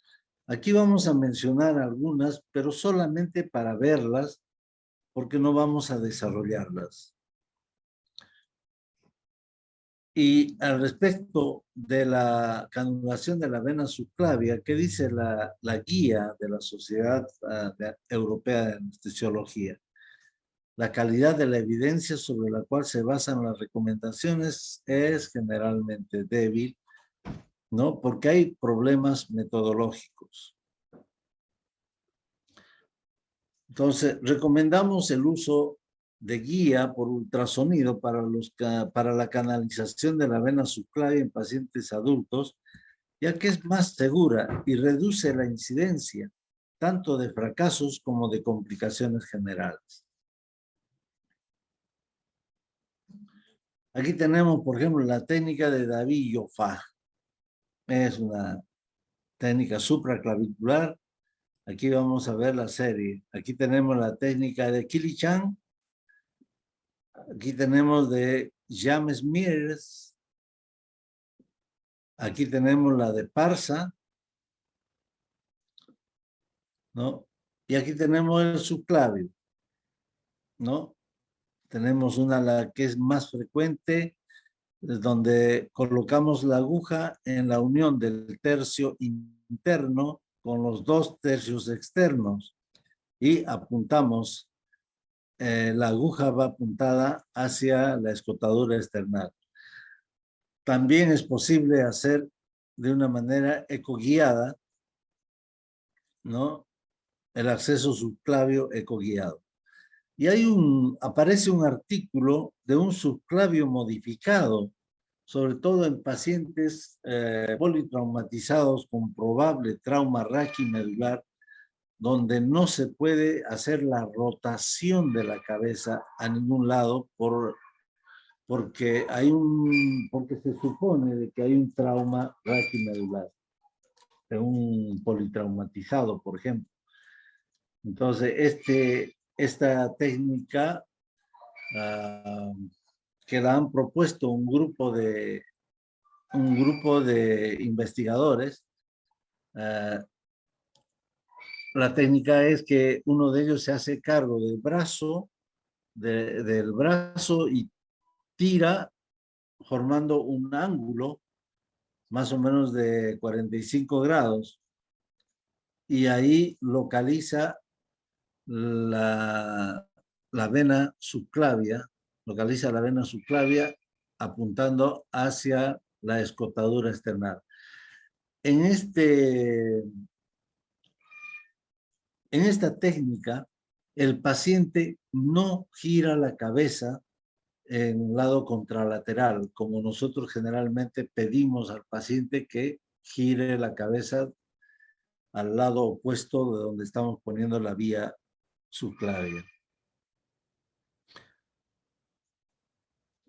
Aquí vamos a mencionar algunas, pero solamente para verlas, porque no vamos a desarrollarlas. Y al respecto de la canulación de la vena subclavia, ¿qué dice la guía de la Sociedad Europea de Anestesiología? La calidad de la evidencia sobre la cual se basan las recomendaciones es generalmente débil, ¿no? Porque hay problemas metodológicos. Entonces, recomendamos el uso de guía por ultrasonido para la canalización de la vena subclavia en pacientes adultos, ya que es más segura y reduce la incidencia tanto de fracasos como de complicaciones generales. Aquí tenemos, por ejemplo, la técnica de David-Joffat. Es una técnica supraclavicular. Aquí vamos a ver la serie. Aquí tenemos la técnica de Kili-Chan. Aquí tenemos de James Mears. Aquí tenemos la de Parsa, ¿no? Y aquí tenemos el subclavio, ¿no? Tenemos una la que es más frecuente, donde colocamos la aguja en la unión del tercio interno con los dos tercios externos y apuntamos, la aguja va apuntada hacia la escotadura external. También es posible hacer de una manera ecoguiada, ¿no? El acceso subclavio ecoguiado. Y aparece un artículo de un subclavio modificado, sobre todo en pacientes politraumatizados con probable trauma raquimedular, donde no se puede hacer la rotación de la cabeza a ningún lado porque se supone de que hay un trauma raquimedular, de un politraumatizado, por ejemplo. Entonces, esta técnica que la han propuesto un grupo de investigadores, la técnica es que uno de ellos se hace cargo del brazo, del brazo y tira formando un ángulo más o menos de 45 grados y ahí localiza la vena subclavia, apuntando hacia la escotadura external. En esta técnica, el paciente no gira la cabeza en un lado contralateral, como nosotros generalmente pedimos al paciente que gire la cabeza al lado opuesto de donde estamos poniendo la vía subclavia.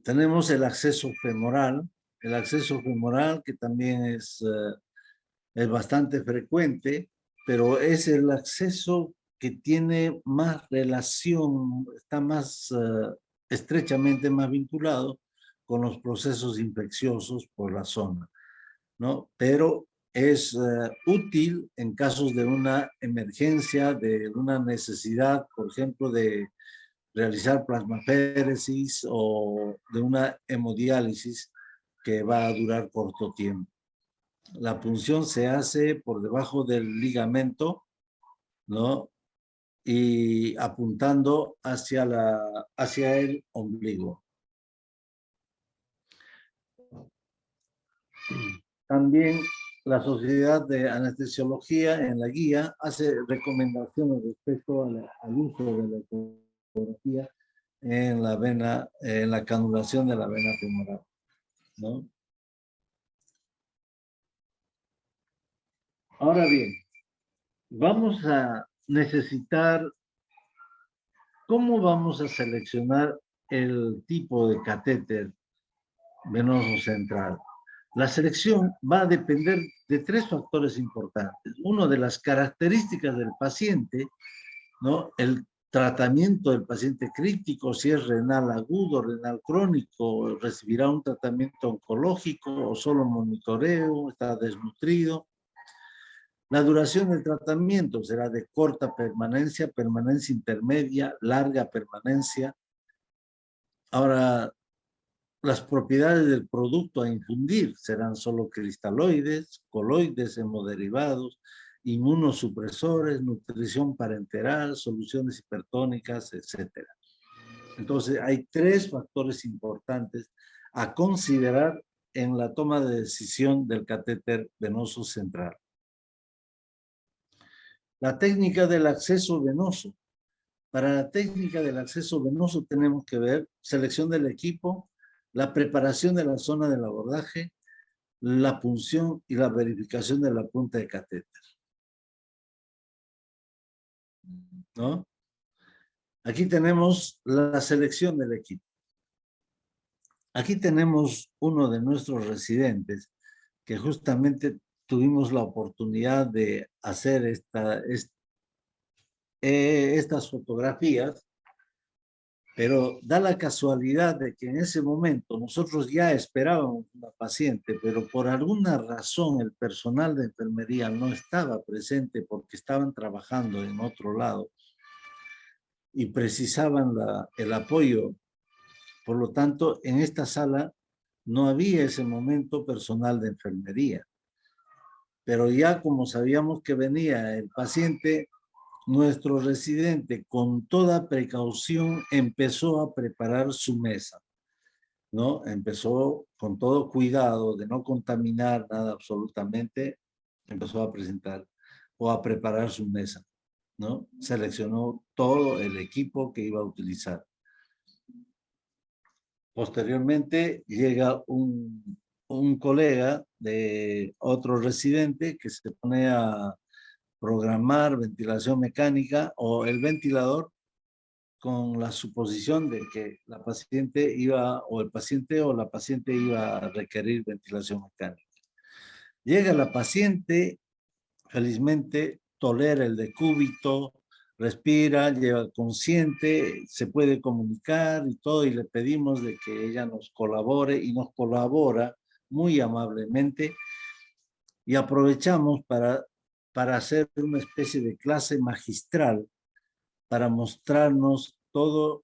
Tenemos el acceso femoral que también es bastante frecuente, pero es el acceso que tiene más relación, está más estrechamente más vinculado con los procesos infecciosos por la zona, ¿no? Pero es útil en casos de una emergencia, de una necesidad, por ejemplo, de realizar plasmaféresis o de una hemodiálisis que va a durar corto tiempo. La punción se hace por debajo del ligamento, ¿no? Y apuntando hacia el ombligo. También la Sociedad de Anestesiología en la guía hace recomendaciones respecto al uso de la ecografía en la canulación de la vena femoral, ¿no? Ahora bien, vamos a necesitar, ¿cómo vamos a seleccionar el tipo de catéter venoso central? La selección va a depender de tres factores importantes. Uno, de las características del paciente, ¿no? El tratamiento del paciente crítico, si es renal agudo, renal crónico, recibirá un tratamiento oncológico o solo monitoreo, está desnutrido. La duración del tratamiento será de corta permanencia, permanencia intermedia, larga permanencia. Ahora, las propiedades del producto a infundir serán solo cristaloides, coloides, hemoderivados, inmunosupresores, nutrición parenteral, soluciones hipertónicas, etc. Entonces, hay tres factores importantes a considerar en la toma de decisión del catéter venoso central. La técnica del acceso venoso. Para la técnica del acceso venoso tenemos que ver selección del equipo, la preparación de la zona del abordaje, la punción y la verificación de la punta de catéter, ¿no? Aquí tenemos la selección del equipo. Aquí tenemos uno de nuestros residentes que justamente tuvimos la oportunidad de hacer estas fotografías, pero da la casualidad de que en ese momento nosotros ya esperábamos una paciente, pero por alguna razón el personal de enfermería no estaba presente porque estaban trabajando en otro lado y precisaban el apoyo. Por lo tanto, en esta sala no había ese momento personal de enfermería. Pero ya como sabíamos que venía el paciente, nuestro residente con toda precaución empezó a preparar su mesa, ¿no? Empezó con todo cuidado de no contaminar nada absolutamente, empezó a presentar o a preparar su mesa, ¿no? Seleccionó todo el equipo que iba a utilizar. Posteriormente llega un colega de otro residente que se pone a programar ventilación mecánica o el ventilador con la suposición de que la paciente iba, o el paciente o la paciente iba a requerir ventilación mecánica. Llega la paciente, felizmente tolera el decúbito, respira, lleva consciente, se puede comunicar y todo, y le pedimos de que ella nos colabore y nos colabora muy amablemente, y aprovechamos para hacer una especie de clase magistral para mostrarnos toda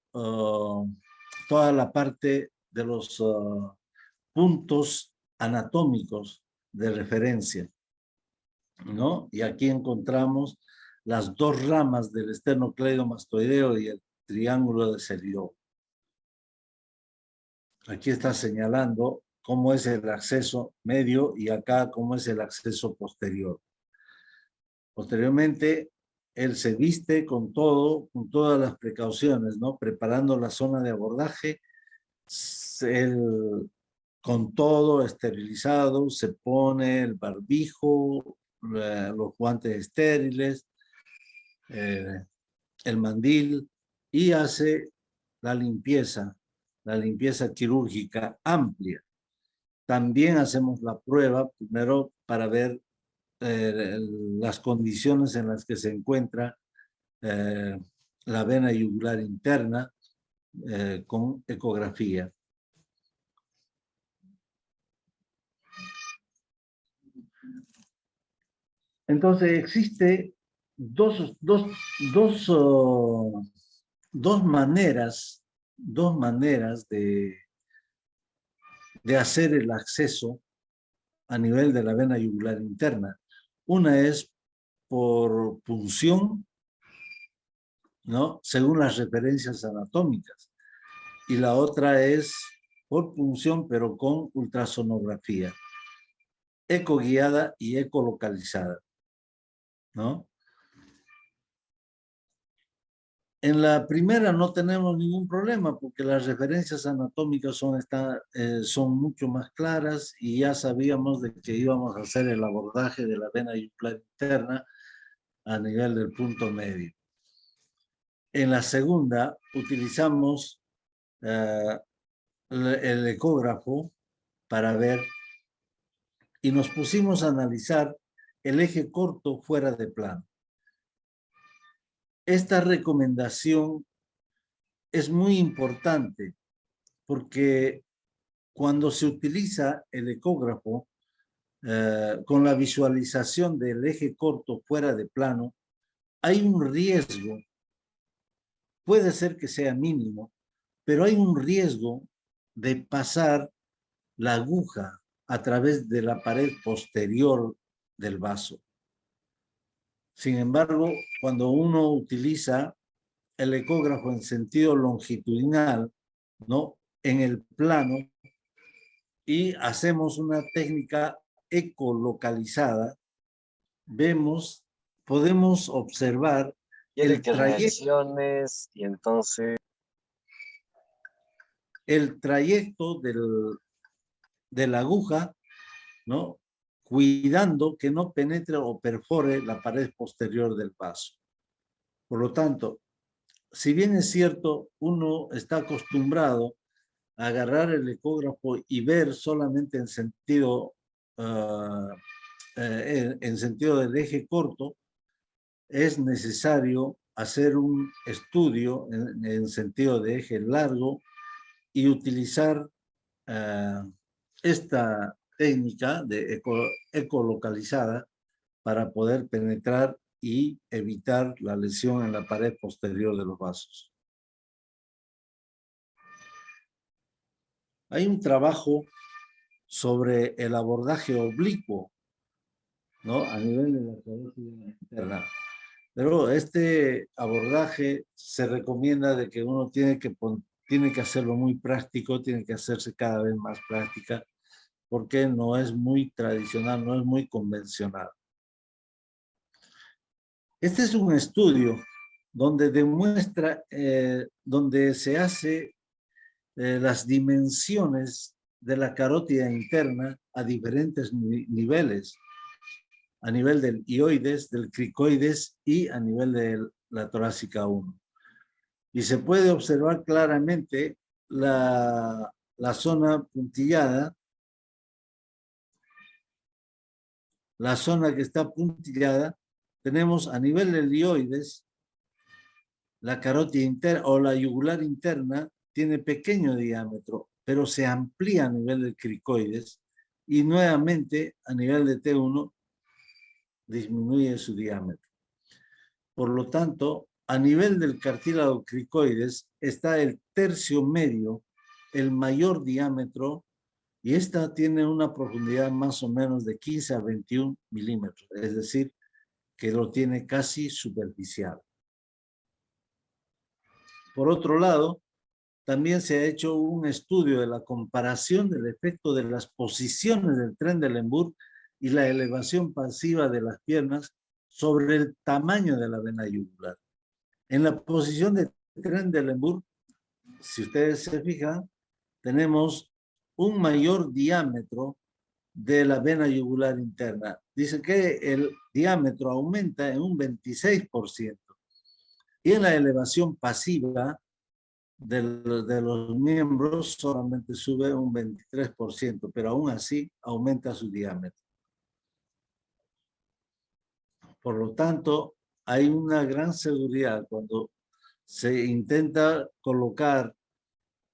la parte de los puntos anatómicos de referencia, ¿no? Y aquí encontramos las dos ramas del esternocleidomastoideo y el triángulo de Selidó. Aquí está señalando cómo es el acceso medio y acá cómo es el acceso posterior. Posteriormente, él se viste con todas las precauciones, ¿no? Preparando la zona de abordaje, él, con todo esterilizado, se pone el barbijo, los guantes estériles, el mandil, y hace la limpieza quirúrgica amplia. También hacemos la prueba primero para ver las condiciones en las que se encuentra la vena yugular interna con ecografía. Entonces existe dos maneras de hacer el acceso a nivel de la vena yugular interna. Una es por punción, ¿no? Según las referencias anatómicas. Y la otra es por punción, pero con ultrasonografía, ecoguiada y ecolocalizada, ¿no? En la primera no tenemos ningún problema porque las referencias anatómicas son mucho más claras y ya sabíamos de que íbamos a hacer el abordaje de la vena yugular interna a nivel del punto medio. En la segunda utilizamos el ecógrafo para ver y nos pusimos a analizar el eje corto fuera de plano. Esta recomendación es muy importante porque cuando se utiliza el ecógrafo con la visualización del eje corto fuera de plano, hay un riesgo, puede ser que sea mínimo, pero hay un riesgo de pasar la aguja a través de la pared posterior del vaso. Sin embargo, cuando uno utiliza el ecógrafo en sentido longitudinal, ¿no? En el plano, y hacemos una técnica ecolocalizada, podemos observar Quiere que reacciones y entonces... el trayecto de la aguja, ¿no? Cuidando que no penetre o perfore la pared posterior del vaso. Por lo tanto, si bien es cierto, uno está acostumbrado a agarrar el ecógrafo y ver solamente en sentido, en sentido del eje corto, es necesario hacer un estudio en sentido de eje largo y utilizar esta técnica de ecolocalizada para poder penetrar y evitar la lesión en la pared posterior de los vasos. Hay un trabajo sobre el abordaje oblicuo, ¿no? A nivel de la carótida interna. Pero este abordaje se recomienda de que uno tiene que hacerlo muy práctico, tiene que hacerse cada vez más práctica, porque no es muy tradicional, no es muy convencional. Este es un estudio donde demuestra, donde se hace las dimensiones de la carótida interna a diferentes niveles, a nivel del hioides, del cricoides y a nivel de la torácica 1. Y se puede observar claramente la zona puntillada, la zona que está puntillada, tenemos a nivel del hioides, la carótida interna o la yugular interna tiene pequeño diámetro, pero se amplía a nivel del cricoides y nuevamente a nivel de T1 disminuye su diámetro. Por lo tanto, a nivel del cartílago cricoides está el tercio medio, el mayor diámetro, y esta tiene una profundidad más o menos de 15 a 21 milímetros, es decir, que lo tiene casi superficial. Por otro lado, también se ha hecho un estudio de la comparación del efecto de las posiciones del Trendelenburg y la elevación pasiva de las piernas sobre el tamaño de la vena yugular. En la posición de Trendelenburg, si ustedes se fijan, tenemos un mayor diámetro de la vena yugular interna. Dice que el diámetro aumenta en un 26%. Y en la elevación pasiva de los miembros solamente sube un 23%, pero aún así aumenta su diámetro. Por lo tanto, hay una gran seguridad cuando se intenta colocar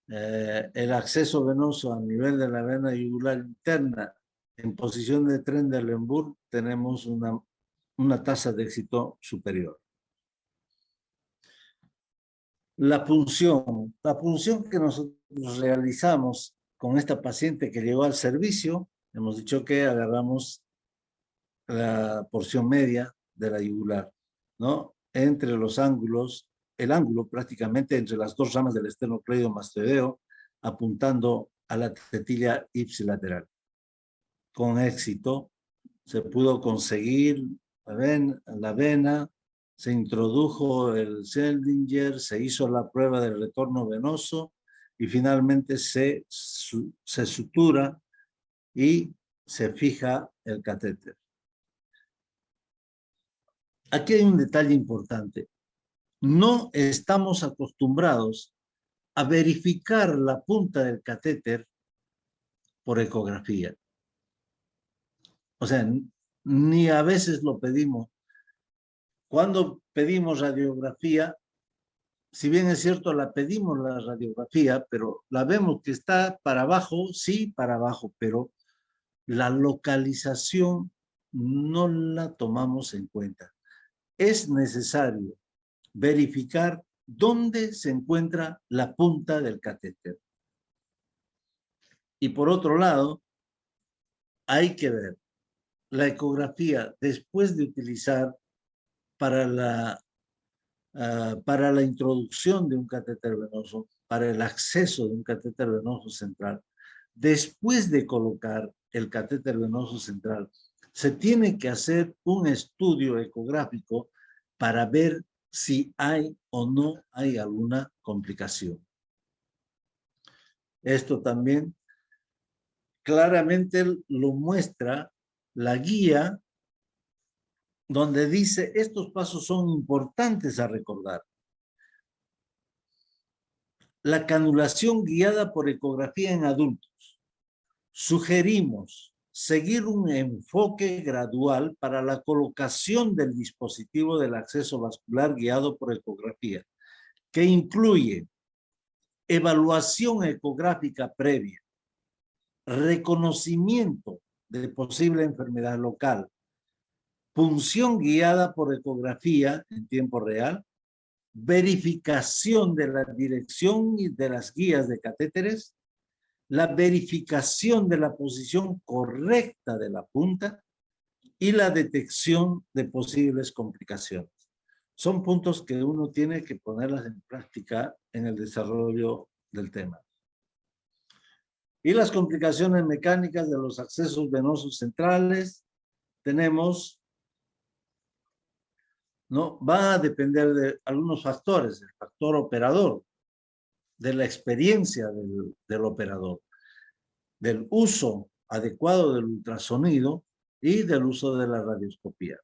el acceso venoso a nivel de la vena yugular interna en posición de Trendelenburg, tenemos una tasa de éxito superior. La punción que nosotros realizamos con esta paciente que llegó al servicio, hemos dicho que agarramos la porción media de la yugular, ¿no? Entre los ángulos, el ángulo prácticamente entre las dos ramas del esternocleidomastoideo, apuntando a la tetilla ipsilateral. Con éxito se pudo conseguir la vena, se introdujo el Seldinger, se hizo la prueba del retorno venoso y finalmente se sutura y se fija el catéter. Aquí hay un detalle importante. No estamos acostumbrados a verificar la punta del catéter por ecografía. O sea, ni a veces lo pedimos. Cuando pedimos radiografía, si bien es cierto, la pedimos la radiografía, pero la vemos que está para abajo, sí, para abajo, pero la localización no la tomamos en cuenta. Es necesario verificar dónde se encuentra la punta del catéter. Y por otro lado, hay que ver la ecografía después de utilizar para para la introducción de un catéter venoso, para el acceso de un catéter venoso central. Después de colocar el catéter venoso central, se tiene que hacer un estudio ecográfico para ver si hay o no hay alguna complicación. Esto también claramente lo muestra la guía, donde dice estos pasos son importantes a recordar. La canulación guiada por ecografía en adultos. Sugerimos seguir un enfoque gradual para la colocación del dispositivo del acceso vascular guiado por ecografía, que incluye evaluación ecográfica previa, reconocimiento de posible enfermedad local, punción guiada por ecografía en tiempo real, verificación de la dirección y de las guías de catéteres, la verificación de la posición correcta de la punta y la detección de posibles complicaciones. Son puntos que uno tiene que ponerlas en práctica en el desarrollo del tema. Y las complicaciones mecánicas de los accesos venosos centrales, tenemos, ¿no? Va a depender de algunos factores, el factor operador, de la experiencia del operador, del uso adecuado del ultrasonido y del uso de la radioscopía.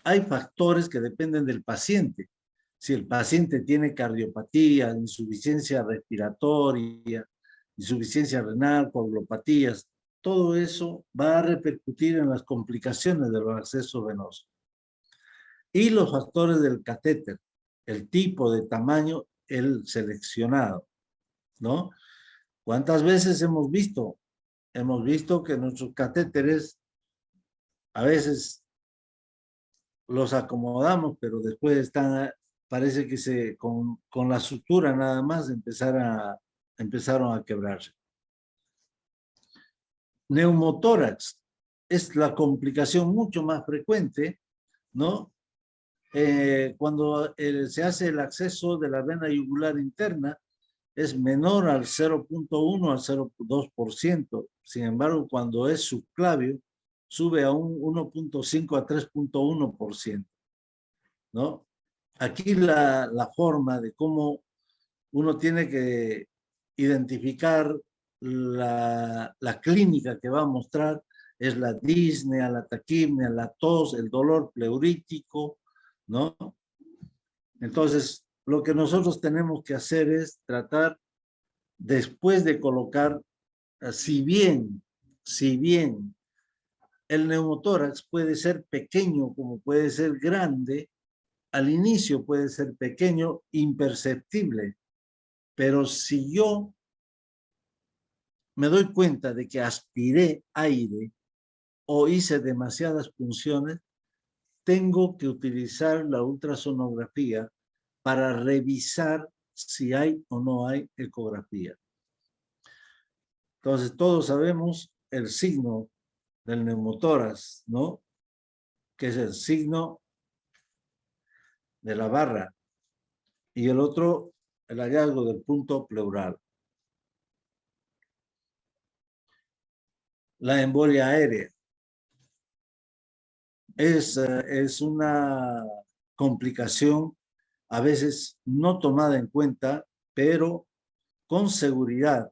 Hay factores que dependen del paciente. Si el paciente tiene cardiopatía, insuficiencia respiratoria, insuficiencia renal, coagulopatías, todo eso va a repercutir en las complicaciones de los accesos venosos. Y los factores del catéter, el tipo de tamaño, el seleccionado, ¿no? ¿Cuántas veces hemos visto? Hemos visto que nuestros catéteres a veces los acomodamos, pero después están, parece que con la sutura nada más empezaron a quebrarse. Neumotórax es la complicación mucho más frecuente, ¿no? Cuando se hace el acceso de la vena yugular interna, es menor al 0.1 al 0.2%. Sin embargo, cuando es subclavio, sube a un 1.5 a 3.1%, ¿no? Aquí la forma de cómo uno tiene que identificar la clínica que va a mostrar es la disnea, la taquipnea, la tos, el dolor pleurítico, ¿no? Entonces, lo que nosotros tenemos que hacer es tratar, después de colocar, si bien el neumotórax puede ser pequeño como puede ser grande, al inicio puede ser pequeño, imperceptible, pero si yo me doy cuenta de que aspiré aire o hice demasiadas punciones, tengo que utilizar la ultrasonografía para revisar si hay o no hay ecografía. Entonces, todos sabemos el signo del neumotórax, ¿no? Que es el signo de la barra. Y el otro, el hallazgo del punto pleural. La embolia aérea es una complicación a veces no tomada en cuenta, pero con seguridad,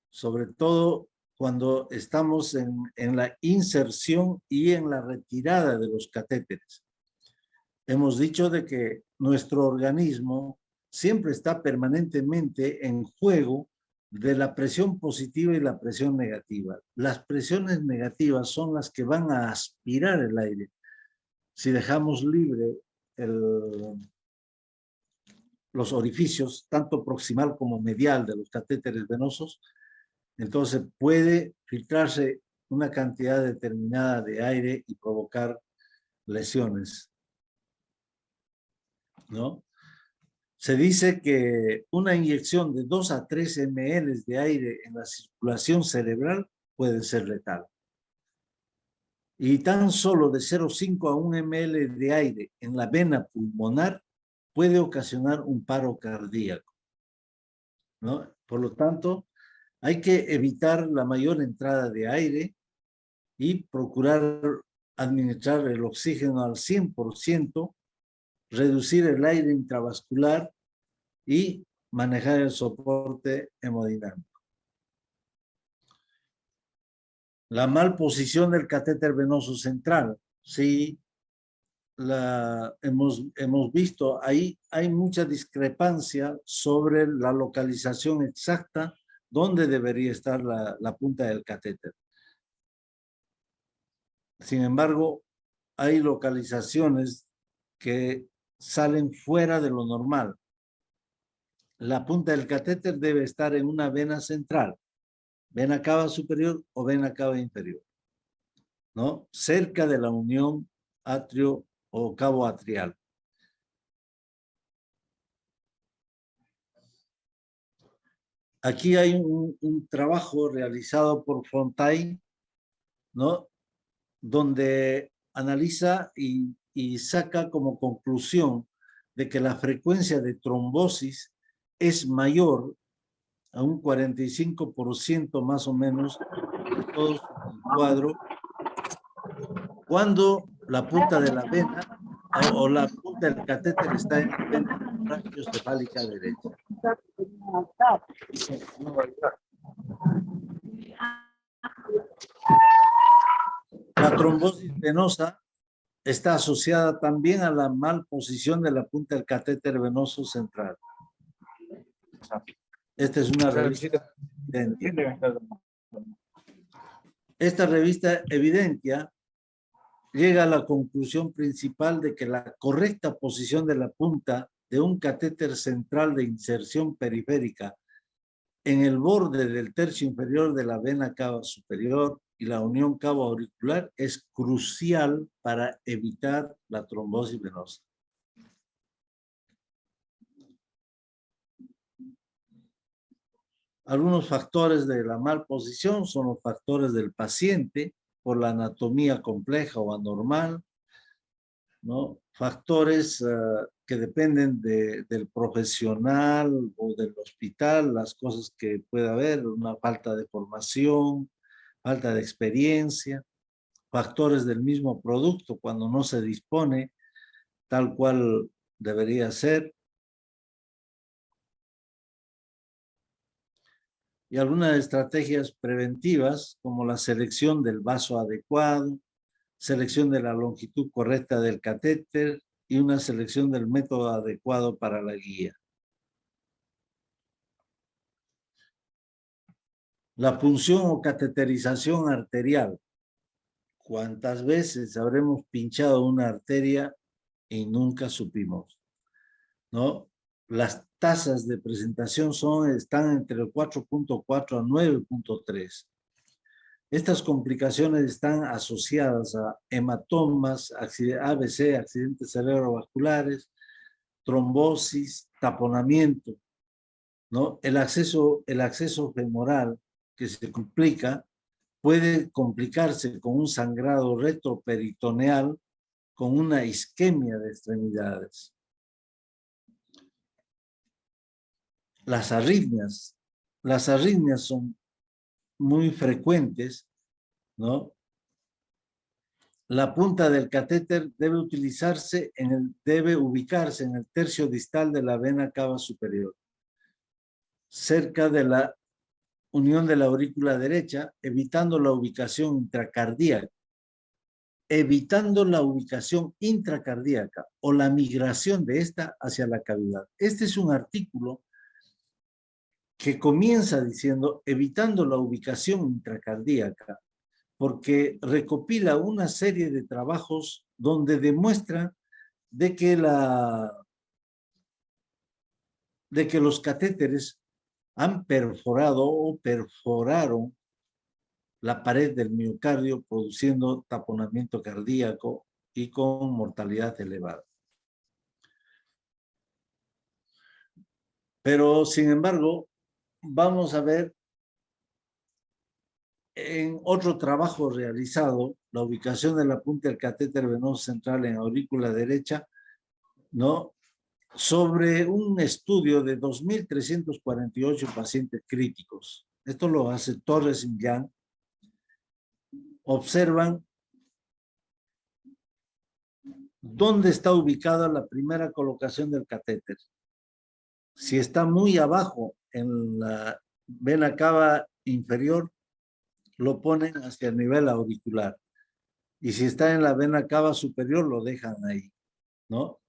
sobre todo cuando estamos en la inserción y en la retirada de los catéteres. Hemos dicho de que nuestro organismo siempre está permanentemente en juego de la presión positiva y la presión negativa. Las presiones negativas son las que van a aspirar el aire. Si dejamos libre los orificios, tanto proximal como medial de los catéteres venosos, entonces puede filtrarse una cantidad determinada de aire y provocar lesiones, ¿no? Se dice que una inyección de 2 a 3 ml de aire en la circulación cerebral puede ser letal. Y tan solo de 0,5 a 1 ml de aire en la vena pulmonar puede ocasionar un paro cardíaco, ¿no? Por lo tanto, hay que evitar la mayor entrada de aire y procurar administrar el oxígeno al 100%, reducir el aire intravascular y manejar el soporte hemodinámico. La malposición del catéter venoso central, sí, hemos visto, ahí hay mucha discrepancia sobre la localización exacta donde debería estar la punta del catéter. Sin embargo, hay localizaciones que salen fuera de lo normal. La punta del catéter debe estar en una vena central, vena cava superior o vena cava inferior, ¿no? Cerca de la unión atrio o cabo atrial. Aquí hay un trabajo realizado por Fontaine, ¿no? Donde analiza y saca como conclusión de que la frecuencia de trombosis es mayor a un 45% más o menos de todo el cuadro cuando la punta de la vena o la punta del catéter está en la vena brachiocefálica derecha. La trombosis venosa está asociada también a la malposición de la punta del catéter venoso central. Esta es una revista Evidentia. Esta revista Evidentia llega a la conclusión principal de que la correcta posición de la punta de un catéter central de inserción periférica en el borde del tercio inferior de la vena cava superior y la unión cabo auricular es crucial para evitar la trombosis venosa. Algunos factores de la malposición son los factores del paciente por la anatomía compleja o anormal, ¿no? Factores que dependen del profesional o del hospital, las cosas que puede haber, una falta de formación, falta de experiencia, factores del mismo producto cuando no se dispone tal cual debería ser. Y algunas estrategias preventivas como la selección del vaso adecuado, selección de la longitud correcta del catéter y una selección del método adecuado para la guía. La punción o cateterización arterial. ¿Cuántas veces habremos pinchado una arteria y nunca supimos? ¿No? Las tasas de presentación están entre el 4.4 a 9.3. Estas complicaciones están asociadas a hematomas, ABC, accidentes cerebrovasculares, trombosis, taponamiento, ¿no? El acceso femoral que se complica puede complicarse con un sangrado retroperitoneal con una isquemia de extremidades. Las arritmias son muy frecuentes, ¿no? La punta del catéter debe ubicarse en el tercio distal de la vena cava superior, cerca de la unión de la aurícula derecha, evitando la ubicación intracardíaca o la migración de esta hacia la cavidad. Este es un artículo que comienza diciendo evitando la ubicación intracardíaca, porque recopila una serie de trabajos donde demuestra de que, los catéteres han perforado o perforaron la pared del miocardio, produciendo taponamiento cardíaco y con mortalidad elevada. Pero, sin embargo, vamos a ver en otro trabajo realizado, la ubicación de la punta del catéter venoso central en aurícula derecha, ¿no? Sobre un estudio de 2.348 pacientes críticos. Esto lo hace Torres y Yang. Observan dónde está ubicada la primera colocación del catéter. Si está muy abajo en la vena cava inferior, lo ponen hacia el nivel auricular. Y si está en la vena cava superior, lo dejan ahí, ¿no?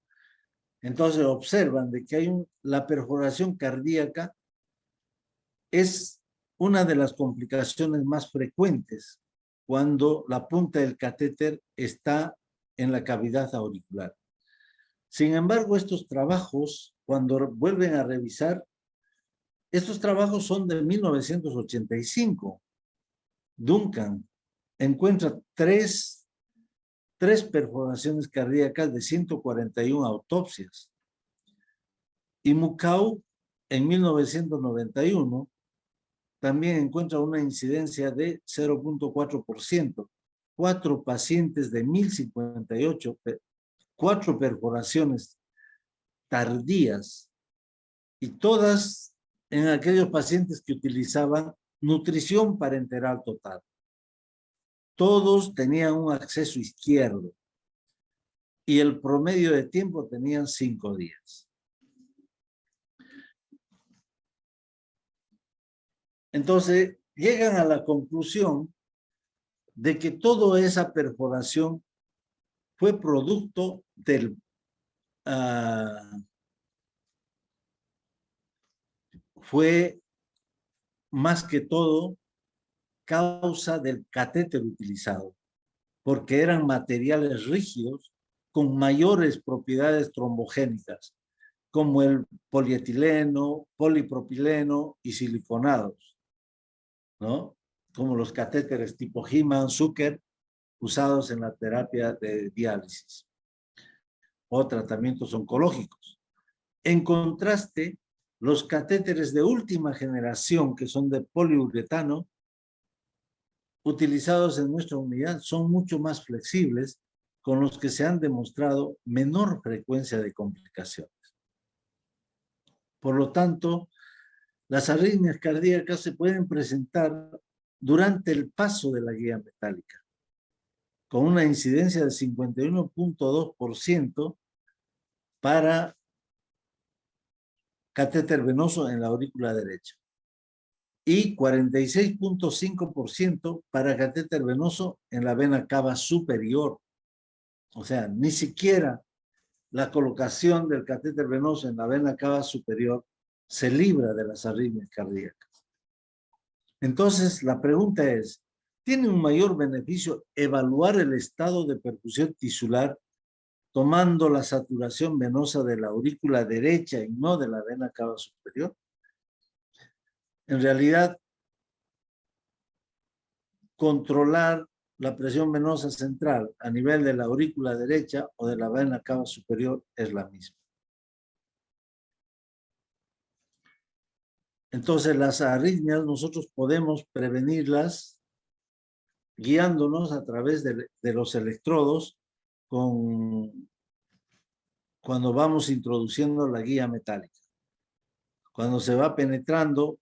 Entonces observan de que hay la perforación cardíaca es una de las complicaciones más frecuentes cuando la punta del catéter está en la cavidad auricular. Sin embargo, estos trabajos, cuando vuelven a revisar, estos trabajos son de 1985. Duncan encuentra tres perforaciones cardíacas de 141 autopsias. Y Mukau, en 1991, también encuentra una incidencia de 0.4%. 4 pacientes de 1.058, 4 perforaciones tardías, y todas en aquellos pacientes que utilizaban nutrición parenteral total. Todos tenían un acceso izquierdo y el promedio de tiempo tenían 5 días. Entonces, llegan a la conclusión de que toda esa perforación fue producto del fue más que todo causa del catéter utilizado, porque eran materiales rígidos con mayores propiedades trombogénicas, como el polietileno, polipropileno y siliconados, ¿no? Como los catéteres tipo Heman, Zucker, usados en la terapia de diálisis o tratamientos oncológicos. En contraste, los catéteres de última generación, que son de poliuretano, utilizados en nuestra unidad, son mucho más flexibles, con los que se han demostrado menor frecuencia de complicaciones. Por lo tanto, las arritmias cardíacas se pueden presentar durante el paso de la guía metálica, con una incidencia de 51.2% para catéter venoso en la aurícula derecha y 46.5% para catéter venoso en la vena cava superior. O sea, ni siquiera la colocación del catéter venoso en la vena cava superior se libra de las arritmias cardíacas. Entonces, la pregunta es, ¿tiene un mayor beneficio evaluar el estado de perfusión tisular tomando la saturación venosa de la aurícula derecha y no de la vena cava superior? En realidad, controlar la presión venosa central a nivel de la aurícula derecha o de la vena cava superior es la misma. Entonces, las arritmias nosotros podemos prevenirlas guiándonos a través de los electrodos cuando vamos introduciendo la guía metálica. Cuando se va penetrando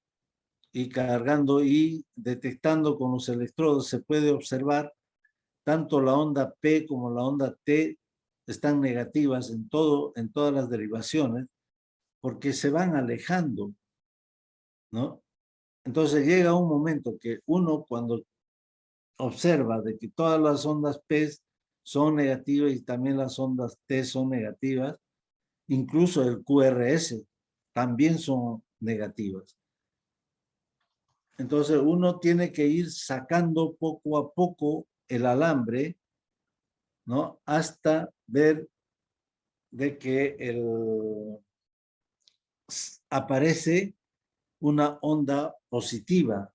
y cargando y detectando con los electrodos, se puede observar tanto la onda P como la onda T están negativas en todas las derivaciones, porque se van alejando, ¿no? Entonces llega un momento que uno, cuando observa de que todas las ondas P son negativas y también las ondas T son negativas, incluso el QRS también son negativas. Entonces uno tiene que ir sacando poco a poco el alambre, ¿no? Hasta ver de que aparece una onda positiva,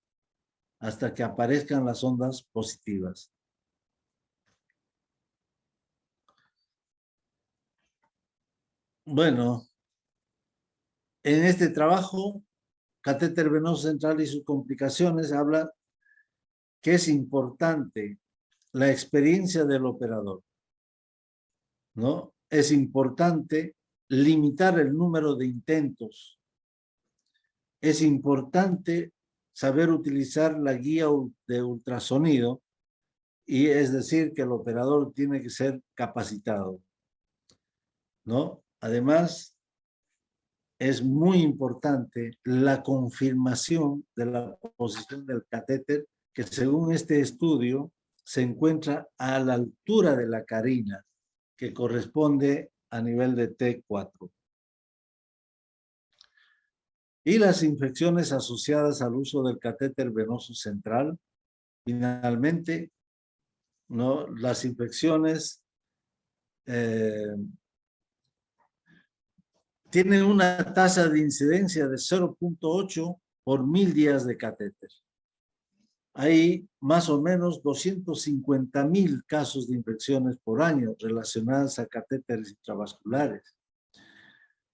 hasta que aparezcan las ondas positivas. Bueno, en este trabajo, catéter venoso central y sus complicaciones, habla que es importante la experiencia del operador, ¿no? Es importante limitar el número de intentos. Es importante saber utilizar la guía de ultrasonido, y es decir, que el operador tiene que ser capacitado, ¿no? Además, es muy importante la confirmación de la posición del catéter, que según este estudio se encuentra a la altura de la carina, que corresponde a nivel de T4. Y las infecciones asociadas al uso del catéter venoso central, finalmente, ¿no? Las infecciones tienen una tasa de incidencia de 0.8 por 1000 días de catéter. Hay más o menos 250,000 casos de infecciones por año relacionadas a catéteres intravasculares.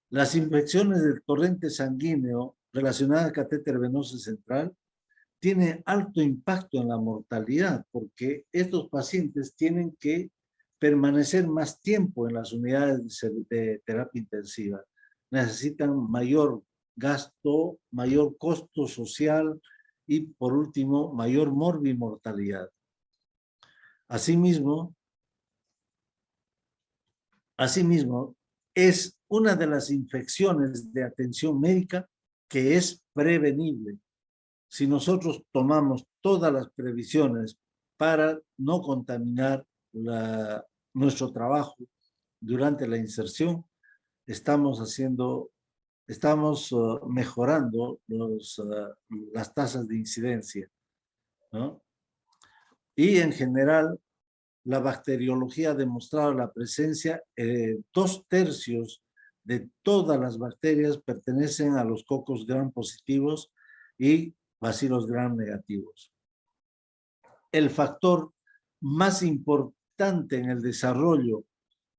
Las infecciones del torrente sanguíneo relacionadas al catéter venoso central tienen alto impacto en la mortalidad, porque estos pacientes tienen que permanecer más tiempo en las unidades de terapia intensiva. Necesitan mayor gasto, mayor costo social y, por último, mayor morbimortalidad. Asimismo, es una de las infecciones de atención médica que es prevenible. Si nosotros tomamos todas las previsiones para no contaminar nuestro trabajo durante la inserción, estamos mejorando las tasas de incidencia, ¿no? Y en general, la bacteriología ha demostrado la presencia, 2/3 de todas las bacterias pertenecen a los cocos gram positivos y bacilos gram negativos. El factor más importante en el desarrollo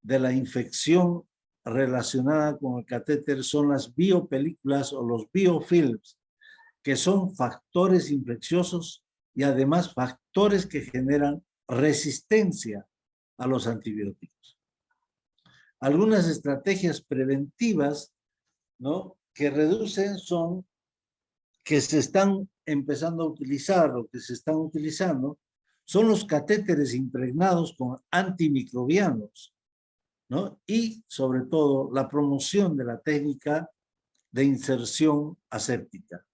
de la infección relacionada con el catéter son las biopelículas o los biofilms, que son factores infecciosos y además factores que generan resistencia a los antibióticos. Algunas estrategias preventivas, ¿no?, que reducen son que se están empezando a utilizar o que se están utilizando son los catéteres impregnados con antimicrobianos, ¿no? Y sobre todo la promoción de la técnica de inserción aséptica.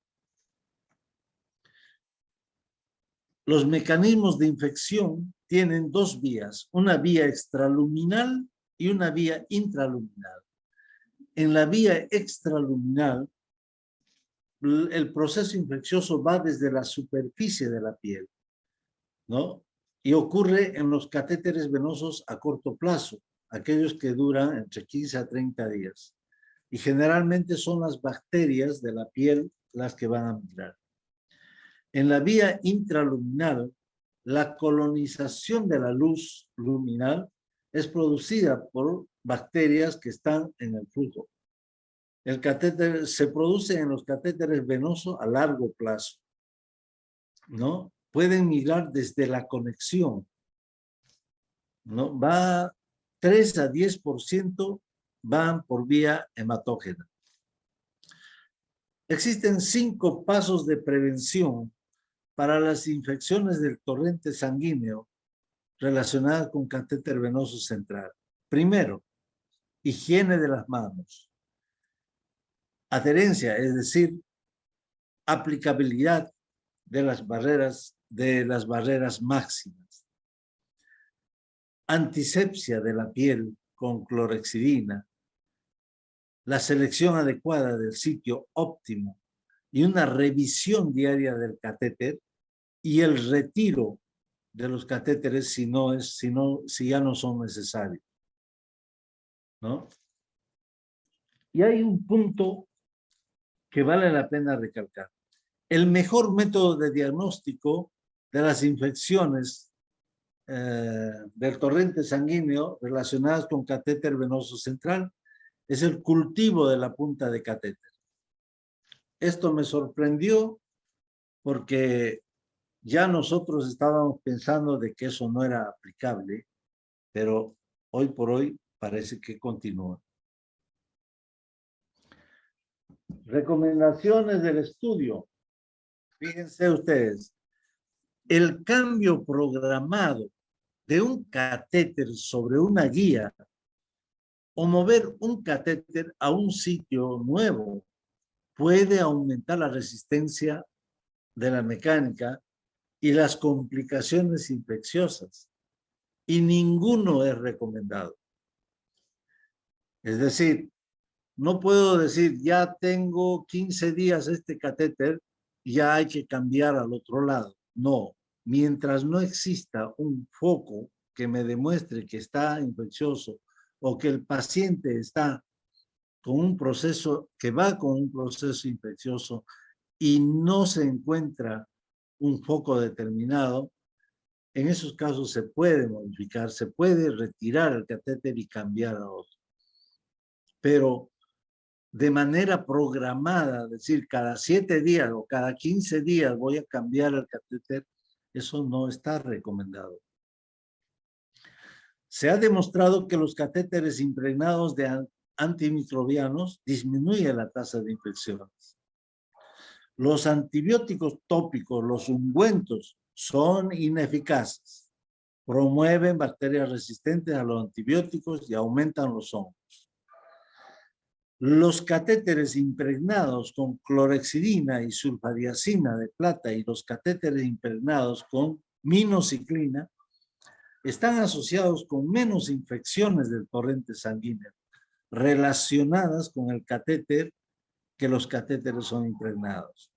Los mecanismos de infección tienen dos vías, una vía extraluminal y una vía intraluminal. En la vía extraluminal, el proceso infeccioso va desde la superficie de la piel, ¿no? Y ocurre en los catéteres venosos a corto plazo, aquellos que duran entre 15 a 30 días. Y generalmente son las bacterias de la piel las que van a migrar. En la vía intraluminal, la colonización de la luz luminal es producida por bacterias que están en el flujo. El catéter se produce en los catéteres venosos a largo plazo, ¿no? Pueden migrar desde la conexión, ¿no? 3 a 10% van por vía hematógena. Existen 5 pasos de prevención para las infecciones del torrente sanguíneo relacionadas con catéter venoso central. Primero, higiene de las manos. Adherencia, es decir, aplicabilidad de las barreras máximas. Antisepsia de la piel con clorhexidina. La selección adecuada del sitio óptimo y una revisión diaria del catéter y el retiro de los catéteres si ya no son necesarios, ¿no? Y hay un punto que vale la pena recalcar. El mejor método de diagnóstico de las infecciones del torrente sanguíneo relacionadas con catéter venoso central es el cultivo de la punta de catéter. Esto me sorprendió porque ya nosotros estábamos pensando de que eso no era aplicable, pero hoy por hoy parece que continúa. Recomendaciones del estudio. Fíjense ustedes, el cambio programado de un catéter sobre una guía o mover un catéter a un sitio nuevo puede aumentar la resistencia de la mecánica y las complicaciones infecciosas, y ninguno es recomendado. Es decir, no puedo decir, ya tengo 15 días este catéter, ya hay que cambiar al otro lado. No, mientras no exista un foco que me demuestre que está infeccioso o que el paciente está con un proceso, que va con un proceso infeccioso y no se encuentra un foco determinado, en esos casos se puede modificar, se puede retirar el catéter y cambiar a otro. Pero de manera programada, es decir, cada 7 días o cada 15 días voy a cambiar el catéter, eso no está recomendado. Se ha demostrado que los catéteres impregnados de antimicrobianos disminuyen la tasa de infecciones. Los antibióticos tópicos, los ungüentos, son ineficaces. Promueven bacterias resistentes a los antibióticos y aumentan los hongos. Los catéteres impregnados con clorhexidina y sulfadiazina de plata y los catéteres impregnados con minoxiclina están asociados con menos infecciones del torrente sanguíneo relacionadas con el catéter que los catéteres son impregnados.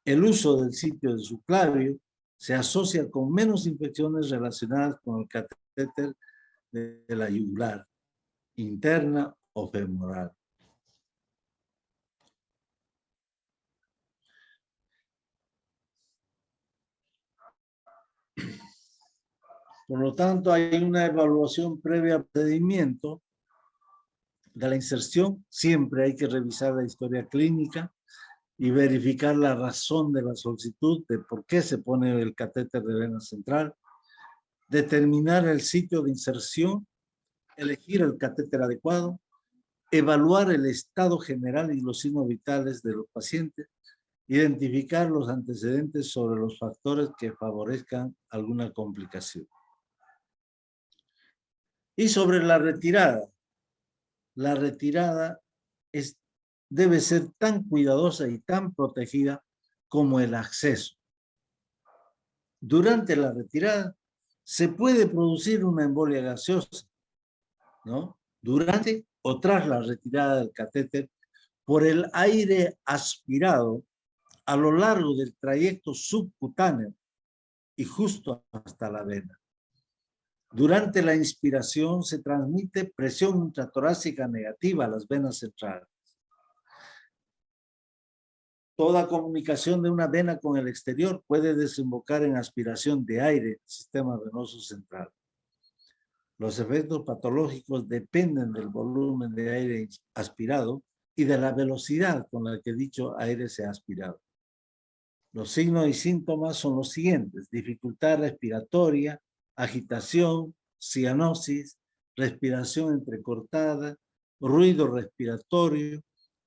El uso del sitio de subclavio se asocia con menos infecciones relacionadas con el catéter de la yugular interna o femoral. Por lo tanto, hay una evaluación previa al procedimiento de la inserción. Siempre hay que revisar la historia clínica y verificar la razón de la solicitud, de por qué se pone el catéter de vena central, determinar el sitio de inserción, elegir el catéter adecuado, evaluar el estado general y los signos vitales de los pacientes, identificar los antecedentes sobre los factores que favorezcan alguna complicación. Y sobre la retirada debe ser tan cuidadosa y tan protegida como el acceso. Durante la retirada se puede producir una embolia gaseosa, ¿no? Durante o tras la retirada del catéter por el aire aspirado a lo largo del trayecto subcutáneo y justo hasta la vena. Durante la inspiración se transmite presión intratorácica negativa a las venas centrales. Toda comunicación de una vena con el exterior puede desembocar en aspiración de aire del sistema venoso central. Los efectos patológicos dependen del volumen de aire aspirado y de la velocidad con la que dicho aire se ha aspirado. Los signos y síntomas son los siguientes: dificultad respiratoria, agitación, cianosis, respiración entrecortada, ruido respiratorio,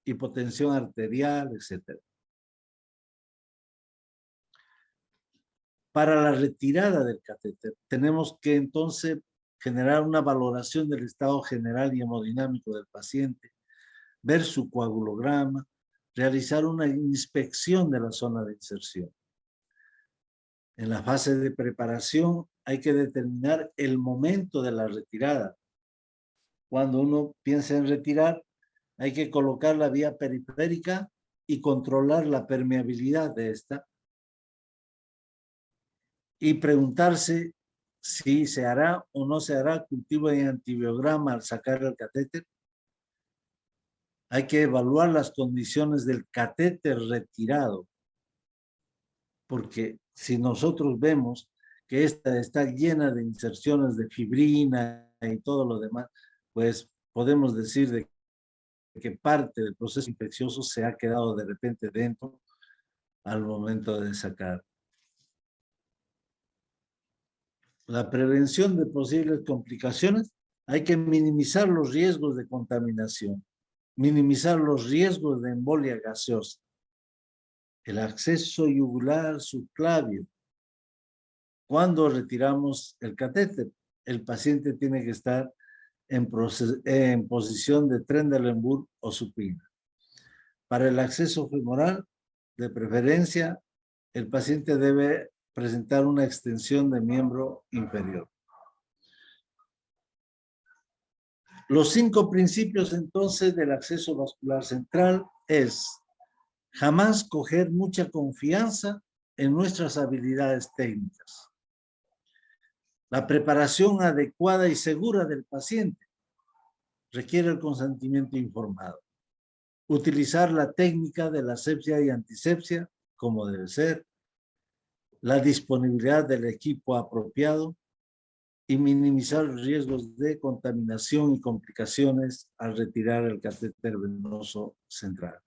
hipotensión arterial, etc. Para la retirada del catéter, tenemos que entonces generar una valoración del estado general y hemodinámico del paciente, ver su coagulograma, realizar una inspección de la zona de inserción. En la fase de preparación hay que determinar el momento de la retirada. Cuando uno piensa en retirar, Hay que colocar la vía periférica y controlar la permeabilidad de esta. Y preguntarse si se hará o no se hará cultivo de antibiograma al sacar el catéter. Hay que evaluar las condiciones del catéter retirado, porque si nosotros vemos que esta está llena de inserciones de fibrina y todo lo demás, pues podemos decir de que parte del proceso infeccioso se ha quedado de repente dentro al momento de sacar. La prevención de posibles complicaciones, hay que minimizar los riesgos de contaminación, minimizar los riesgos de embolia gaseosa, el acceso yugular subclavio. Cuando retiramos el catéter, el paciente tiene que estar en posición de Trendelenburg o supina. Para el acceso femoral, de preferencia, el paciente debe presentar una extensión de miembro inferior. Los 5 principios entonces del acceso vascular central es jamás coger mucha confianza en nuestras habilidades técnicas. La preparación adecuada y segura del paciente requiere el consentimiento informado. Utilizar la técnica de la asepsia y antisepsia como debe ser, la disponibilidad del equipo apropiado y minimizar los riesgos de contaminación y complicaciones al retirar el catéter venoso central.